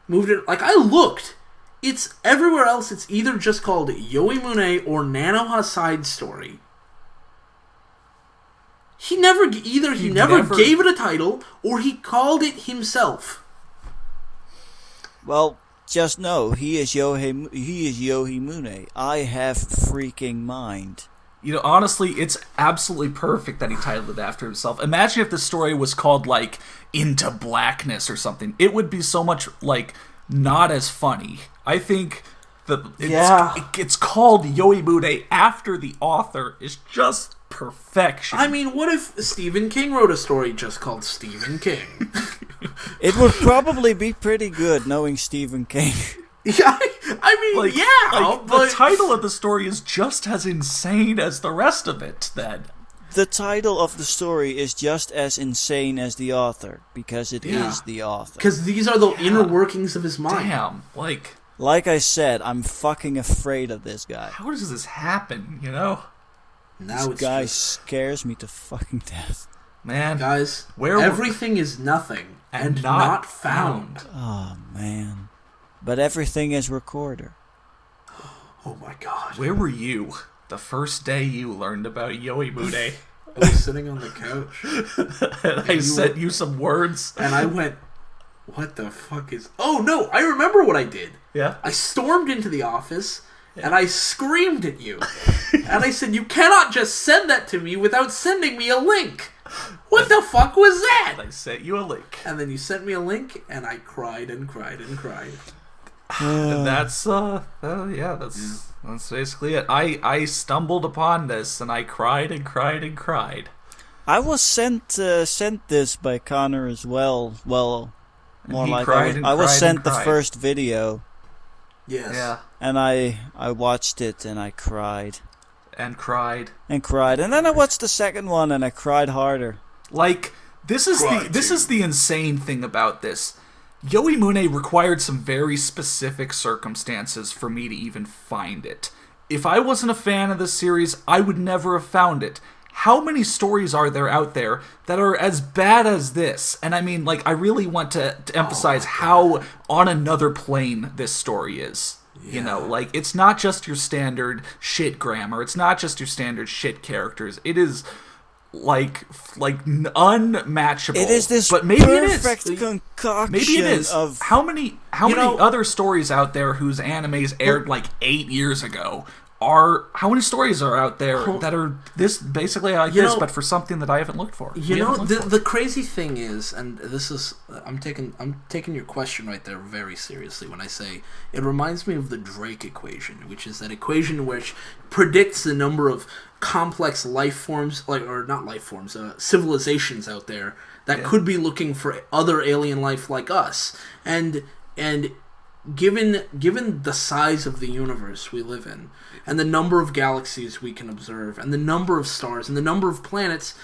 moved it. Like, I looked. It's everywhere else. It's either just called Yoahimune or Nanoha Side Story. He never gave it a title, or he called it himself. Well, just know, he is Yoahimune. I have freaking mind. You know, honestly, it's absolutely perfect that he titled it after himself. Imagine if the story was called, like, Into Blackness or something. It would be so much, like, not as funny. I think it's called Yoahimune after the author is just perfection. I mean, what if Stephen King wrote a story just called Stephen King? It would probably be pretty good, knowing Stephen King. Yeah, I mean, like, but... the title of the story is just as insane as the rest of it, then. The title of the story is just as insane as the author, because it is the author. Because these are the inner workings of his mind. Damn, like I said, I'm fucking afraid of this guy. How does this happen, you know? Now this guy scares me to fucking death. Man. Guys, everything is nothing and not found. Oh, man. But everything is recorder. Oh my god. Where were you the first day you learned about Yoahimune? I was sitting on the couch. And I sent you some words. And I went, what the fuck is... Oh no, I remember what I did. Yeah? I stormed into the office and I screamed at you. And I said, you cannot just send that to me without sending me a link. What the fuck was that? I sent you a link. And then you sent me a link and I cried and cried and cried. And that's basically it. I stumbled upon this and I cried and cried and cried. I was sent this by Connor as well. Well, more like I was sent the first video. Yes. Yeah. And I watched it and I cried. And cried. And cried. And then I watched the second one and I cried harder. Like, this is the insane thing about this. Yoahimune required some very specific circumstances for me to even find it. If I wasn't a fan of this series, I would never have found it. How many stories are there out there that are as bad as this? And I mean, like, I really want to emphasize how on another plane this story is. Yeah. You know, like, it's not just your standard shit grammar. It's not just your standard shit characters. It is unmatchable. It is this but maybe perfect it is. concoction Maybe it is. of... How many other stories out there whose animes aired 8 years ago how many stories are out there that are this basically like this, but for something that I haven't looked for? The crazy thing is, and this is I'm taking your question right there very seriously when I say it reminds me of the Drake equation, which is that equation which predicts the number of complex life forms, or not life forms, civilizations out there that could be looking for other alien life like us, and given the size of the universe we live in, and the number of galaxies we can observe, and the number of stars, and the number of planets,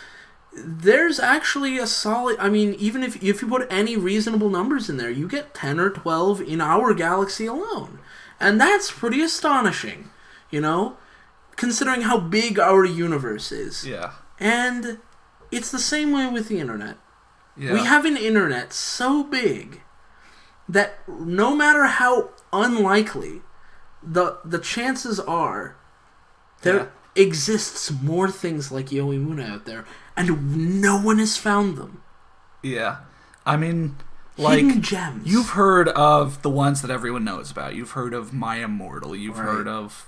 there's actually a solid... I mean, even if you put any reasonable numbers in there, you get 10 or 12 in our galaxy alone. And that's pretty astonishing, considering how big our universe is. Yeah. And it's the same way with the internet. Yeah. We have an internet so big that no matter how unlikely, the chances are there exists more things like Yoahimune out there, and no one has found them. Yeah. I mean, hidden gems. You've heard of the ones that everyone knows about. You've heard of My Immortal. You've heard of,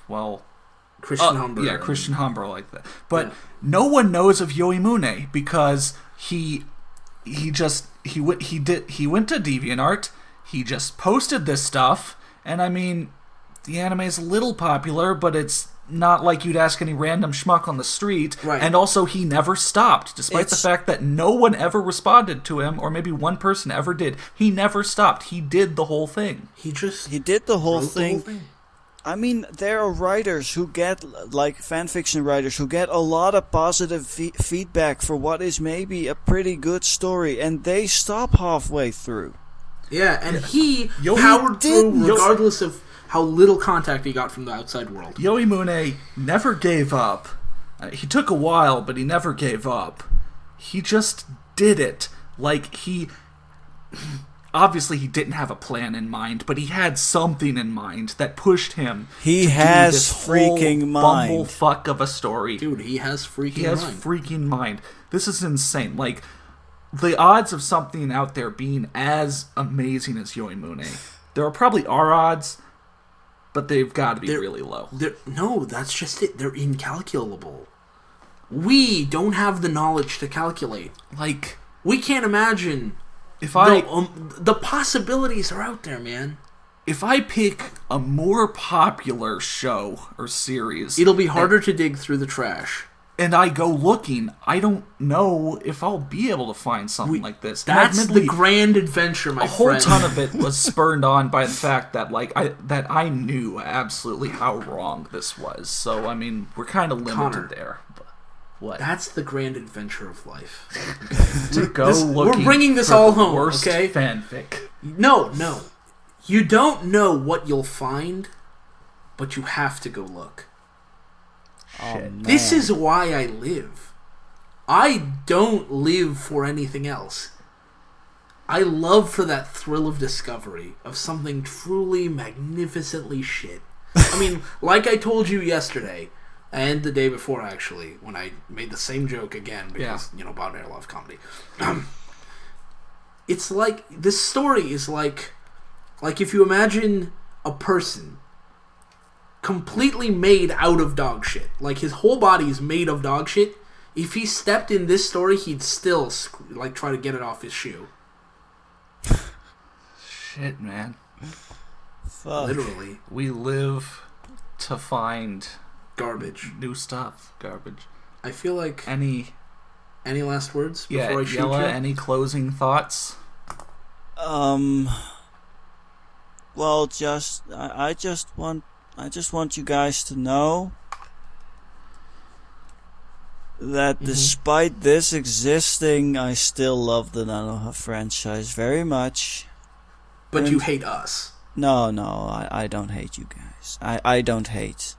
Christian Humber. Yeah, Christian Humber like that. But no one knows of Yoahimune because he went to DeviantArt. He just posted this stuff, and I mean, the anime is a little popular, but it's not like you'd ask any random schmuck on the street. Right. And also, he never stopped, despite the fact that no one ever responded to him, or maybe one person ever did. He never stopped. He did the whole thing. He did the whole thing. I mean, there are writers who get, fanfiction writers, who get a lot of positive feedback for what is maybe a pretty good story, and they stop halfway through. Yeah, and he powered through regardless of how little contact he got from the outside world. Yoahimune never gave up. He took a while, but he never gave up. He just did it. Obviously, he didn't have a plan in mind, but he had something in mind that pushed him. He to has do this freaking mind. Bumblefuck of a story. Dude, he has freaking mind. This is insane. The odds of something out there being as amazing as Yoahimune, there probably are odds, but they've got to be really low. No, that's just it. They're incalculable. We don't have the knowledge to calculate. We can't imagine. The possibilities are out there, man. If I pick a more popular show or series, it'll be harder to dig through the trash. And I go looking, I don't know if I'll be able to find something like this. That's the grand adventure, my friend. A whole ton of it was spurred on by the fact that I knew absolutely how wrong this was. So I mean, we're kind of limited there. But what? That's the grand adventure of life. Okay? We're bringing this all home. Worst okay? fanfic. No. You don't know what you'll find, but you have to go look. Shit. This is why I live. I don't live for anything else. I love for that thrill of discovery of something truly magnificently shit. I mean, like I told you yesterday, and the day before actually, when I made the same joke again because, Bob and I love comedy. It's like, this story is like if you imagine a person completely made out of dog shit. His whole body is made of dog shit. If he stepped in this story, he'd still try to get it off his shoe. Shit, man. Fuck. Literally. We live to find garbage. New stuff. Garbage. I feel like any last words before I shoot Jelle, you? any closing thoughts? Well, I just want you guys to know that despite this existing, I still love the Nanoha franchise very much. But you hate us. No, I don't hate you guys. I don't hate.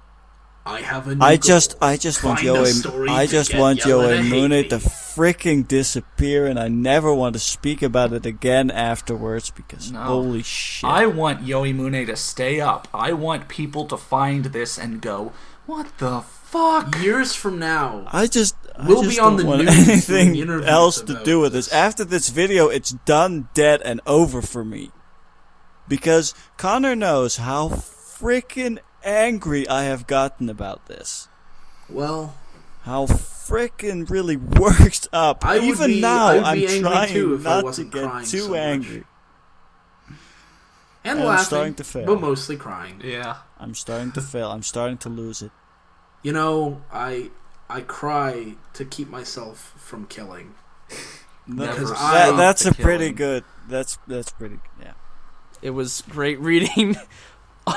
I have a new I goal. just want Yoahimune to freaking disappear, and I never want to speak about it again afterwards because holy shit. I want Yoahimune to stay up. I want people to find this and go, what the Fuck. Years from now, I just We'll be on don't the want news anything doing interviews else to about do with this. After this video, it's done, dead, and over for me. Because Connor knows how freaking angry I have gotten about this. well, How freaking really worked up. I would Even be- now, I would I'm be angry trying too if I not to wasn't get crying too so much. angry. and I'm laughing, starting to fail. but mostly crying. Yeah. I'm starting to fail. I'm starting to lose it. You know, I cry to keep myself from killing. Because That's a the pretty killing. good. That's pretty. Yeah. It was great reading.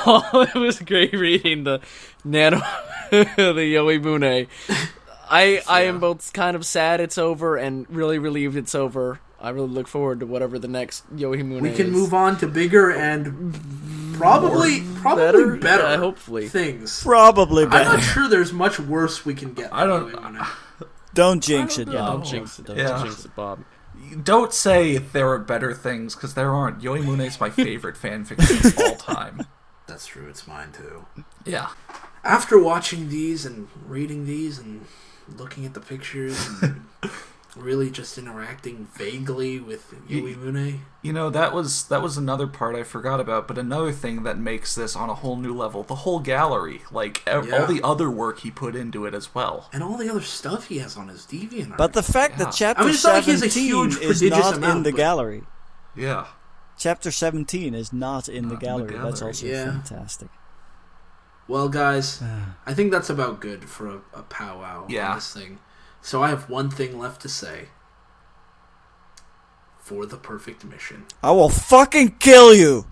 It was great reading the Nano, the Yoahimune. I am both kind of sad it's over and really relieved it's over. I really look forward to whatever the next Yoahimune We is. can move on to bigger and probably better? better Yeah, hopefully. things. Probably I'm better. not sure there's much worse we can get. I don't- than Yoahimune. Don't jinx I it. don't Yeah, know. don't jinx it. Don't Yeah. jinx it, Bob. Don't say there are better things, because there aren't. Yoahimune is my favorite fanfiction of all time. That's true. It's mine too. Yeah. After watching these and reading these and looking at the pictures and really just interacting vaguely with Yoahimune, You know, that was another part I forgot about, but another thing that makes this on a whole new level, the whole gallery, like Yeah. all the other work he put into it as well. and all the other stuff he has on his DeviantArt. But the fact Yeah. that chapter I mean, it's not like he has a 17 huge, is prodigious not in amount, the but- gallery. Yeah. Chapter 17 is not in the Not in the gallery. That's gallery. also Yeah. fantastic. Well, guys, I think that's about good for a powwow Yeah. on this thing. So I have one thing left to say. For the perfect mission. I will fucking kill you!